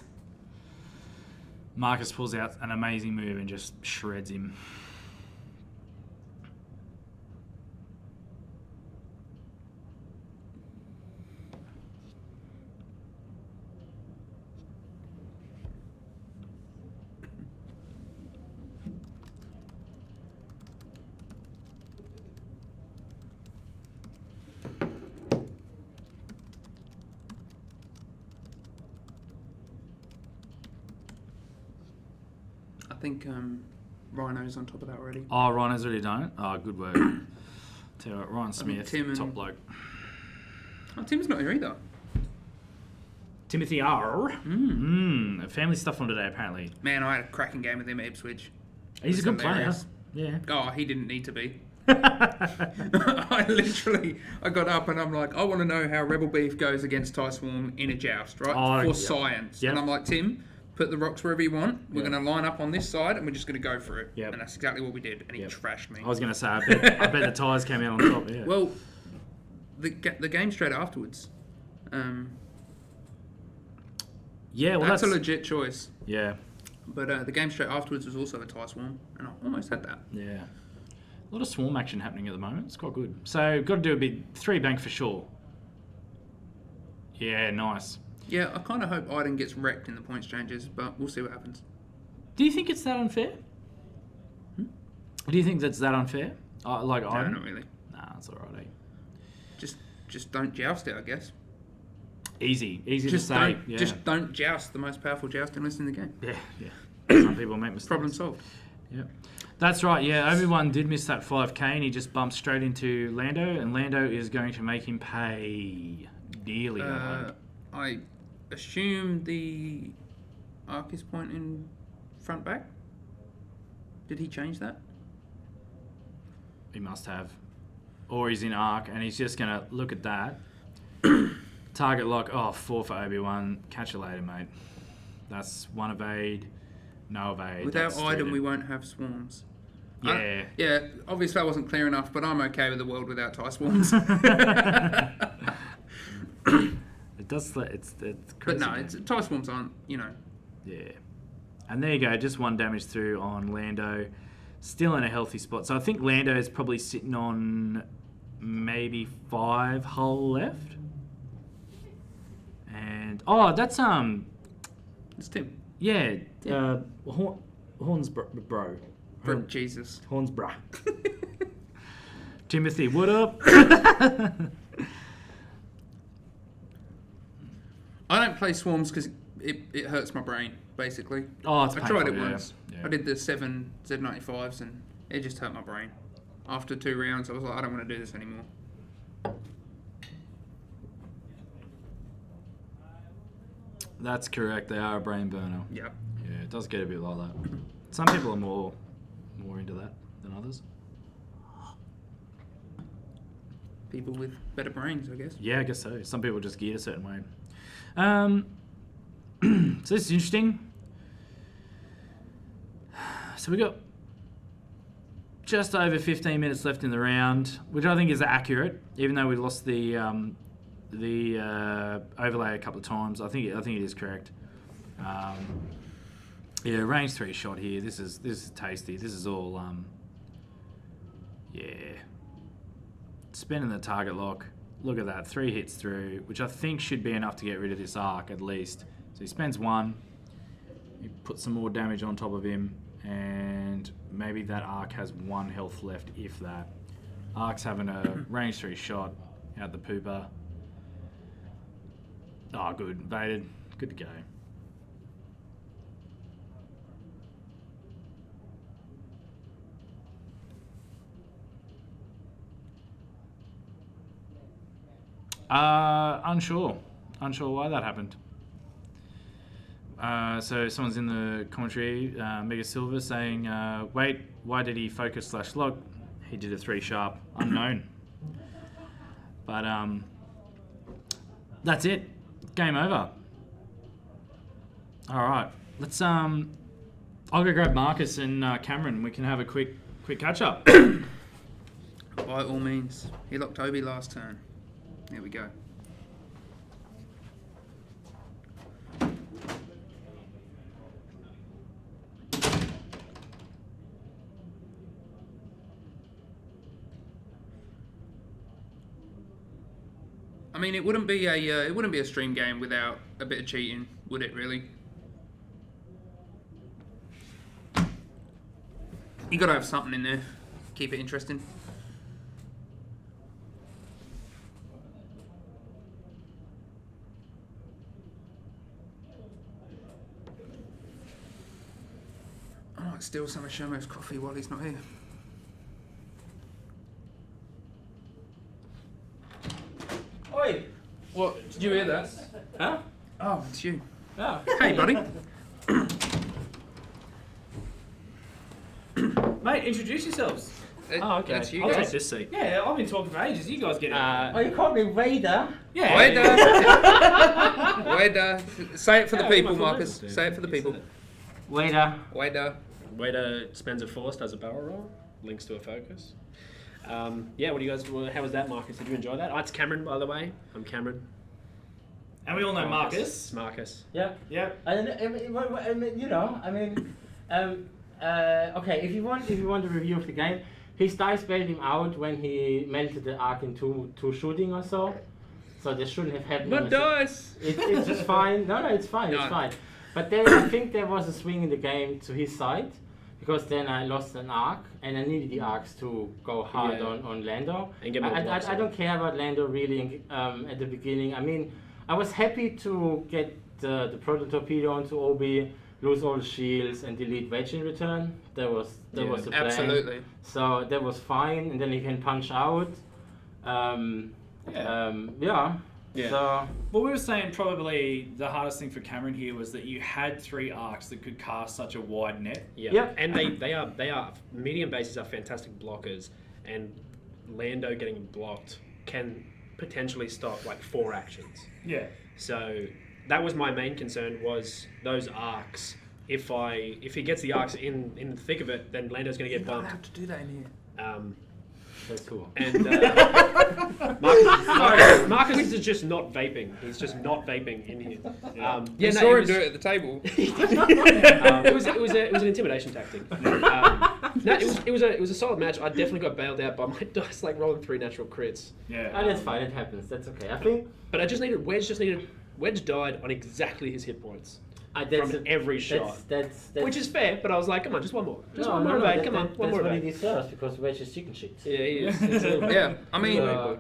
Marcus pulls out an amazing move and just shreds him. I think Rhino's on top of that already. Oh, Ryan's already done it. Oh, good work. Tell you what, Ryan Smith, Tim and- top bloke. Oh, Tim's not here either. Timothy R. Family stuff on today, apparently. Man, I had a cracking game with him at Ipswich. He's a good player. hilarious. Yeah. Oh, he didn't need to be. I got up and I'm like, I want to know how Rebel Beef goes against Ty Swarm in a joust, right? Oh, For yep. science. Yep. And I'm like, Tim, put the rocks wherever you want. We're Yep. going to line up on this side and we're just going to go for it. Yep. And that's exactly what we did. And he Yep. trashed me. I was going to say, I bet the tyres came out on top, yeah. Well, the game straight afterwards. Yeah, well, that's a legit choice. Yeah, But the game straight afterwards was also a Ty Swarm. And I almost had that. yeah. A lot of swarm action happening at the moment. It's quite good. So, got to do a big 3 bank for sure. Yeah, nice. Yeah, I kind of hope Iden gets wrecked in the points changes, but we'll see what happens. Do you think it's that unfair? Do you think that's that unfair? Like No, Iden? not really. Nah, it's alright. Just don't joust it, I guess. Easy to Just say. don't, Yeah. just don't joust the most powerful jousting list in the game. Yeah. Some people make mistakes. Problem solved. Yeah. That's right, yeah. Obi-Wan did miss that 5k and he just bumped straight into Lando, and Lando is going to make him pay dearly. I assume the arc is pointing front back. Did he change that? He must have. Or he's in arc and he's just going to look at that. Target lock, 4 for Obi-Wan. Catch you later, mate. That's 1 evade, no evade. Without That's Iden, three we won't have swarms. Yeah. Yeah, obviously I wasn't clear enough, but I'm okay with the world without Ty Swarms. It does, it's crazy. But no, man. Ty Swarms aren't, Yeah. And there you go, just 1 damage through on Lando. Still in a healthy spot. So I think Lando is probably sitting on maybe 5 hull left. And that's It's Tim. yeah, Horns bro. Jesus. Horns bro. Timothy, what up? I don't play Swarms because it hurts my brain, basically. Oh, it's I painful, tried it yeah. once. Yeah. I did the 7 Z95s and it just hurt my brain. After 2 rounds, I was like, I don't want to do this anymore. That's correct. They are a brain burner. Yeah. Yeah, it does get a bit like that. Some people are more into that than others. People with better brains, I guess. Yeah, I guess so. Some people just geared a certain way. So this is interesting. So we got just over 15 minutes left in the round, which I think is accurate, even though we lost the overlay a couple of times. I think it is correct. Yeah, range 3 shot here. This is tasty. This is all spinning the target lock. Look at that, 3 hits through, which I think should be enough to get rid of this arc at least. So he spends 1. You put some more damage on top of him, and maybe that arc has 1 health left, if that. Arc's having a range 3 shot, out the pooper. Oh, good. Evaded. Good to go. Unsure. Unsure why that happened. So someone's in the commentary, Mega Silver, saying, wait, why did he focus / lock? He did a 3 sharp. Unknown. But that's it. Game over. All right. Let's I'll go grab Marcus and Cameron. We can have a quick catch up. By all means. He locked Obi last turn. There we go. I mean, it wouldn't be a stream game without a bit of cheating, would it? Really? You got to have something in there, keep it interesting. I might steal some of Shomo's coffee while he's not here. Oi! What? Did you hear that? Huh? Oh, it's you. Oh. Hey, buddy. Mate, introduce yourselves. Oh, okay. That's you I'll guys. take this seat. Yeah, I've been talking for ages. You guys get it. Oh, you called me Vader? Yeah. Waiter. Waiter. Say it for the Yeah, people, my full Marcus. name. Say it for the You people. said Waiter. Waiter. Waiter spends a force, does a barrel roll, links to a focus. Yeah, what do you guys? How was that, Marcus? Did you enjoy that? Oh, it's Cameron, by the way. I'm Cameron. And we all know Marcus. It's Marcus. Yeah. Yeah. Okay. If you want a review of the game, his dice bailed him out when he melted the arc in two shooting or so. So this shouldn't have happened. Not dice. It's just fine. No, it's fine. No. It's fine. But then I think there was a swing in the game to his side, because then I lost an arc and I needed the arcs to go hard Yeah. on Lando. And get more blocks I on. don't care about Lando really at the beginning. I mean, I was happy to get the proto torpedo onto Obi, lose all the shields, and delete Wedge in return. That was the plan. Absolutely. So that was fine, and then he can punch out. Yeah. So Well, we were saying probably the hardest thing for Cameron here was that you had 3 arcs that could cast such a wide net. Yeah. Yep. And they are medium bases are fantastic blockers, and Lando getting blocked can potentially stop like 4 actions. Yeah. So that was my main concern, was those arcs. If he gets the arcs in the thick of it, then Lando's going to get You're not bumped. allowed to do that in here. that's cool. And Marcus is just not vaping. He's just not vaping in here. You saw him do it at the table. It was an intimidation tactic. It was a solid match. I definitely got bailed out by my dice, like rolling 3 natural crits. Yeah. Oh, that's fine. It happens. That's okay. I think But Wedge died on exactly his hit points that's from every shot, That's which is fair. But I was like, come on, just one more, one no, more evade. that- Come on, that- one more That's what he evade. deserves, because Wedge is chicken shit. Yeah, he is. It's a- Yeah, I mean, Uh,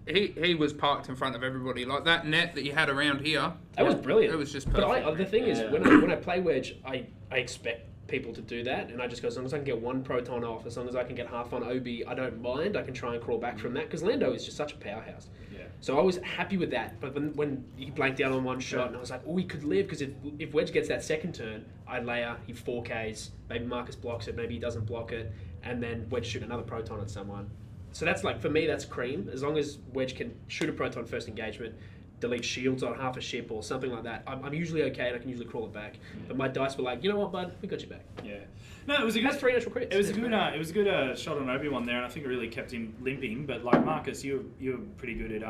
he was parked in front of everybody. Like that net that you had around here. That was brilliant. It was just But perfect. the thing is, Yeah. when I play Wedge, I expect people to do that, and I just go, as long as I can get 1 proton off, as long as I can get half on Obi, I don't mind. I can try and crawl back from that, because Lando is just such a powerhouse. Yeah. So I was happy with that. But when he blanked out on 1 shot, and I was like, oh, he could live, because if Wedge gets that second turn, I layer, he 4Ks, maybe Marcus blocks it, maybe he doesn't block it, and then Wedge shoot another proton at someone. So that's like, for me, that's cream. As long as Wedge can shoot a proton first engagement, delete shields on half a ship or something like that, I'm usually okay, and I can usually crawl it back. But my dice were like, you know what, bud, we got you back. Yeah. No, it was a good. That's 3 natural crits. It was a good shot on Obi-Wan there, and I think it really kept him limping. But like Marcus, you were pretty good at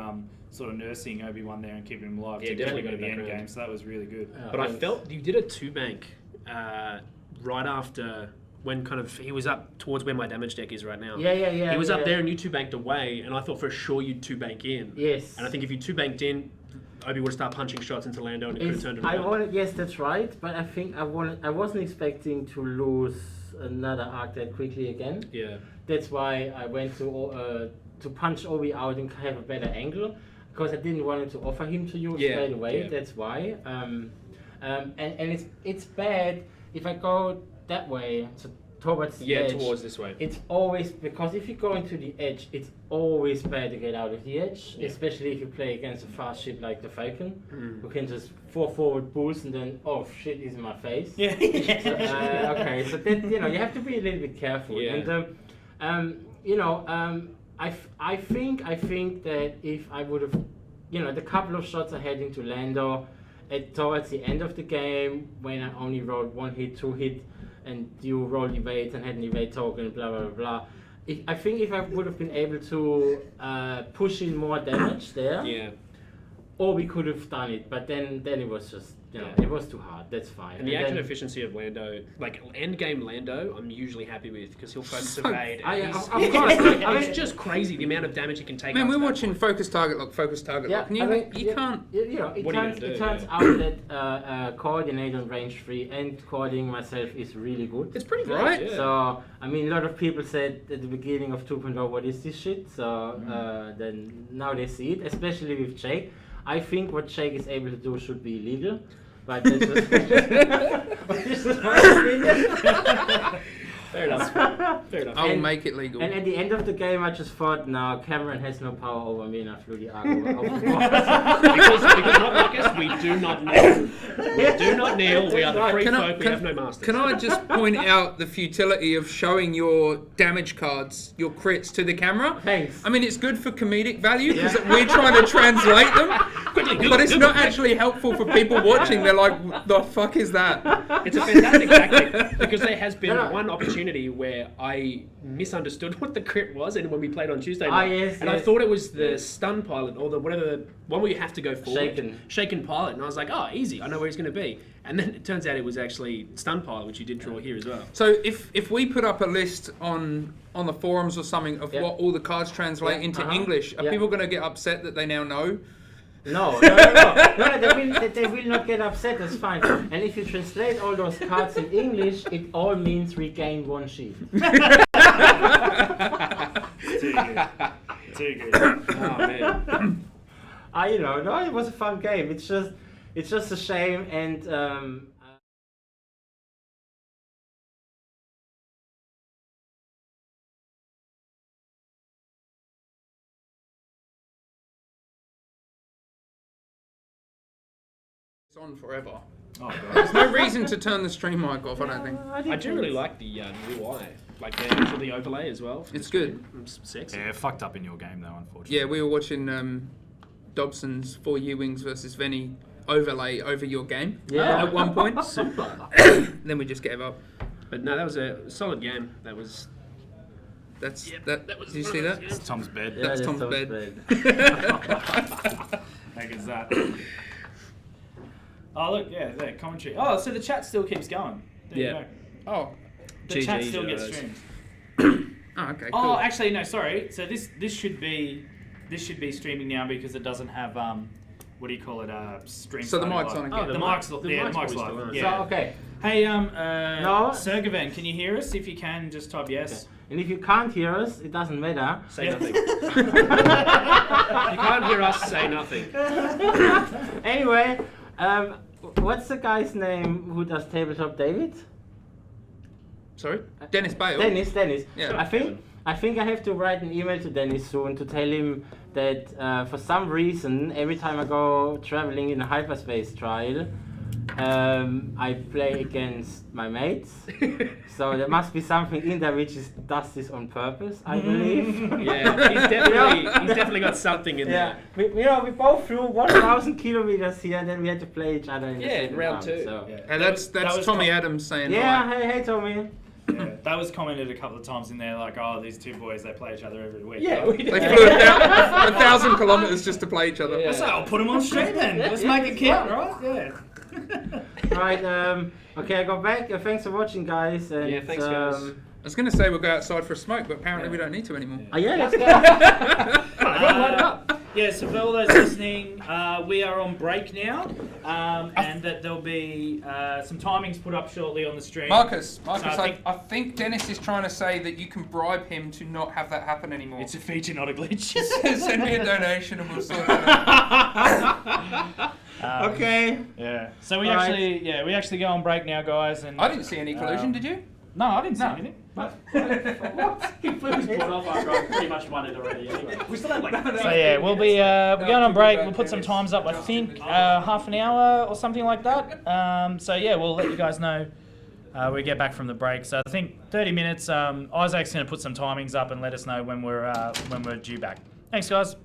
sort of nursing Obi-Wan there and keeping him alive. Yeah, to definitely get to got the him end back game. around. So that was really good. But I felt you did a 2-bank right after, when kind of he was up towards where my damage deck is right now. Yeah. He was up yeah. there and you 2-banked away, and I thought for sure you'd 2-bank in. Yes. And I think if you 2-banked in, Obi would have started punching shots into Lando and it could have turned it around. Yes, that's right. But I think I wasn't expecting to lose another arc that quickly again. Yeah. That's why I went to to punch Obi out and have a better angle, because I didn't want to offer him to you straight away. That's why. And it's bad if I go that way, so towards the edge. Towards this way. It's always, because if you go into the edge, it's always bad to get out of the edge, especially if you play against a fast ship like the Falcon, who can just 4 forward boost and then, oh shit, he's in my face. Yeah. So, okay, so then, you have to be a little bit careful. Yeah. And I think that if I would have, the couple of shots I had into Lando towards the end of the game, when I only rolled 1 hit, 2 hit, and you rolled evade and had an evade token, blah blah blah. I think if I would have been able to push in more damage there, or we could have done it, but then it was just it was too hard. That's fine. And the action efficiency of Lando, like end game Lando, I'm usually happy with because he'll focus evade. Of course, It's just crazy the amount of damage he can take. Man, after we're that watching point. focus target lock. Can you can't. It turns out that coordinate on range 3 and coordinating myself is really good. It's pretty good, Right? yeah. So, I mean, a lot of people said at the beginning of 2.0, what is this shit? So, then now they see it, especially with Jake. I think what Jake is able to do should be illegal, but that's just, but this is my opinion. Fair enough. Fair enough. I'll make it legal. And at the end of the game, I just thought, no, Cameron has no power over me, and I flew the arc over the board. because what, Marcus, we do not kneel. We do not kneel. We are the free folk. We have no masters. Can I just point out the futility of showing your damage cards, your crits, to the camera? Thanks. I mean, it's good for comedic value because we're trying to translate them, but it's not actually helpful for people watching. They're like, what the fuck is that? It's a fantastic tactic because there has been one opportunity where I misunderstood what the crit was, and when we played on Tuesday night, I thought it was the stun pilot or the whatever one where you have to go forward, shaken pilot, and I was like, oh, easy, I know where he's going to be, and then it turns out it was actually stun pilot, which you did draw here as well. So if we put up a list on the forums or something of what all the cards translate into English, are people going to get upset that they now know? No, they will not get upset, that's fine. And if you translate all those cards in English, it all means regain 1 shield. Too good. Oh man. No, it was a fun game. It's just a shame, and It's on forever. Oh, God. There's no reason to turn the stream mic off, I don't think. I do really like the new eye, like the overlay as well. It's good. It's sexy. Yeah, fucked up in your game though, unfortunately. Yeah, we were watching Dobson's 4 U-Wings versus Venny overlay over your game at one point. Super. Then we just gave up. But no, that was a solid game. That was. That was. Did you see that? It's Tom's bed. Yeah, That's Tom's bed. How good is that? Oh, look, yeah, there, commentary. Oh, so the chat still keeps going. There you go. Oh. The chat still gets streamed. Oh, okay. Cool. Oh, actually, no, sorry. So this should be streaming now because it doesn't have what do you call it? Stream. So the starting mic's live. on again. The mic's live. on. Yeah. So, okay. Hey, No. Sergaven, can you hear us? If you can, just type yes. Okay. And if you can't hear us, it doesn't matter. Say nothing. You can't hear us. Say nothing. Anyway, what's the guy's name who does tabletop? David? Sorry? Dennis Bale. Dennis. Yeah. I think I have to write an email to Dennis soon to tell him that for some reason, every time I go traveling in a hyperspace trial, I play against my mates. So there must be something in there which does this on purpose, I believe. Yeah, he's definitely got something in there. We both flew 1,000 kilometers here, and then we had to play each other in the same round 2. So. Yeah. And that's was Tommy Adams saying Yeah, hi. hey Tommy. Yeah, that was commented a couple of times in there, like, oh, these two boys, they play each other every week. Yeah, right? we They did. flew 1,000 kilometres just to play each other. Yeah. So I'll put them on stream then. Let's make it count, right? Yeah. Right, okay, I got back. Thanks for watching, guys. And, Yeah, thanks, guys. I was going to say we'll go outside for a smoke, but apparently we don't need to anymore. Yeah, let's go. Light up. Yeah, so for all those listening, we are on break now, and that there'll be some timings put up shortly on the stream. Marcus, So I think Dennis is trying to say that you can bribe him to not have that happen anymore. It's a feature, not a glitch. Send me a donation and we'll sort that out. Okay. Yeah. So we All actually go on break now, guys. And I didn't see any collusion, did you? no, I didn't see anything. He flew his board off after I pretty much won it already anyway. We still had like... So yeah, we'll be we're going on break. We'll put some times up. I think half an hour or something like that. So yeah, we'll let you guys know when we get back from the break. So I think 30 minutes. Isaac's going to put some timings up and let us know when we're due back. Thanks, guys.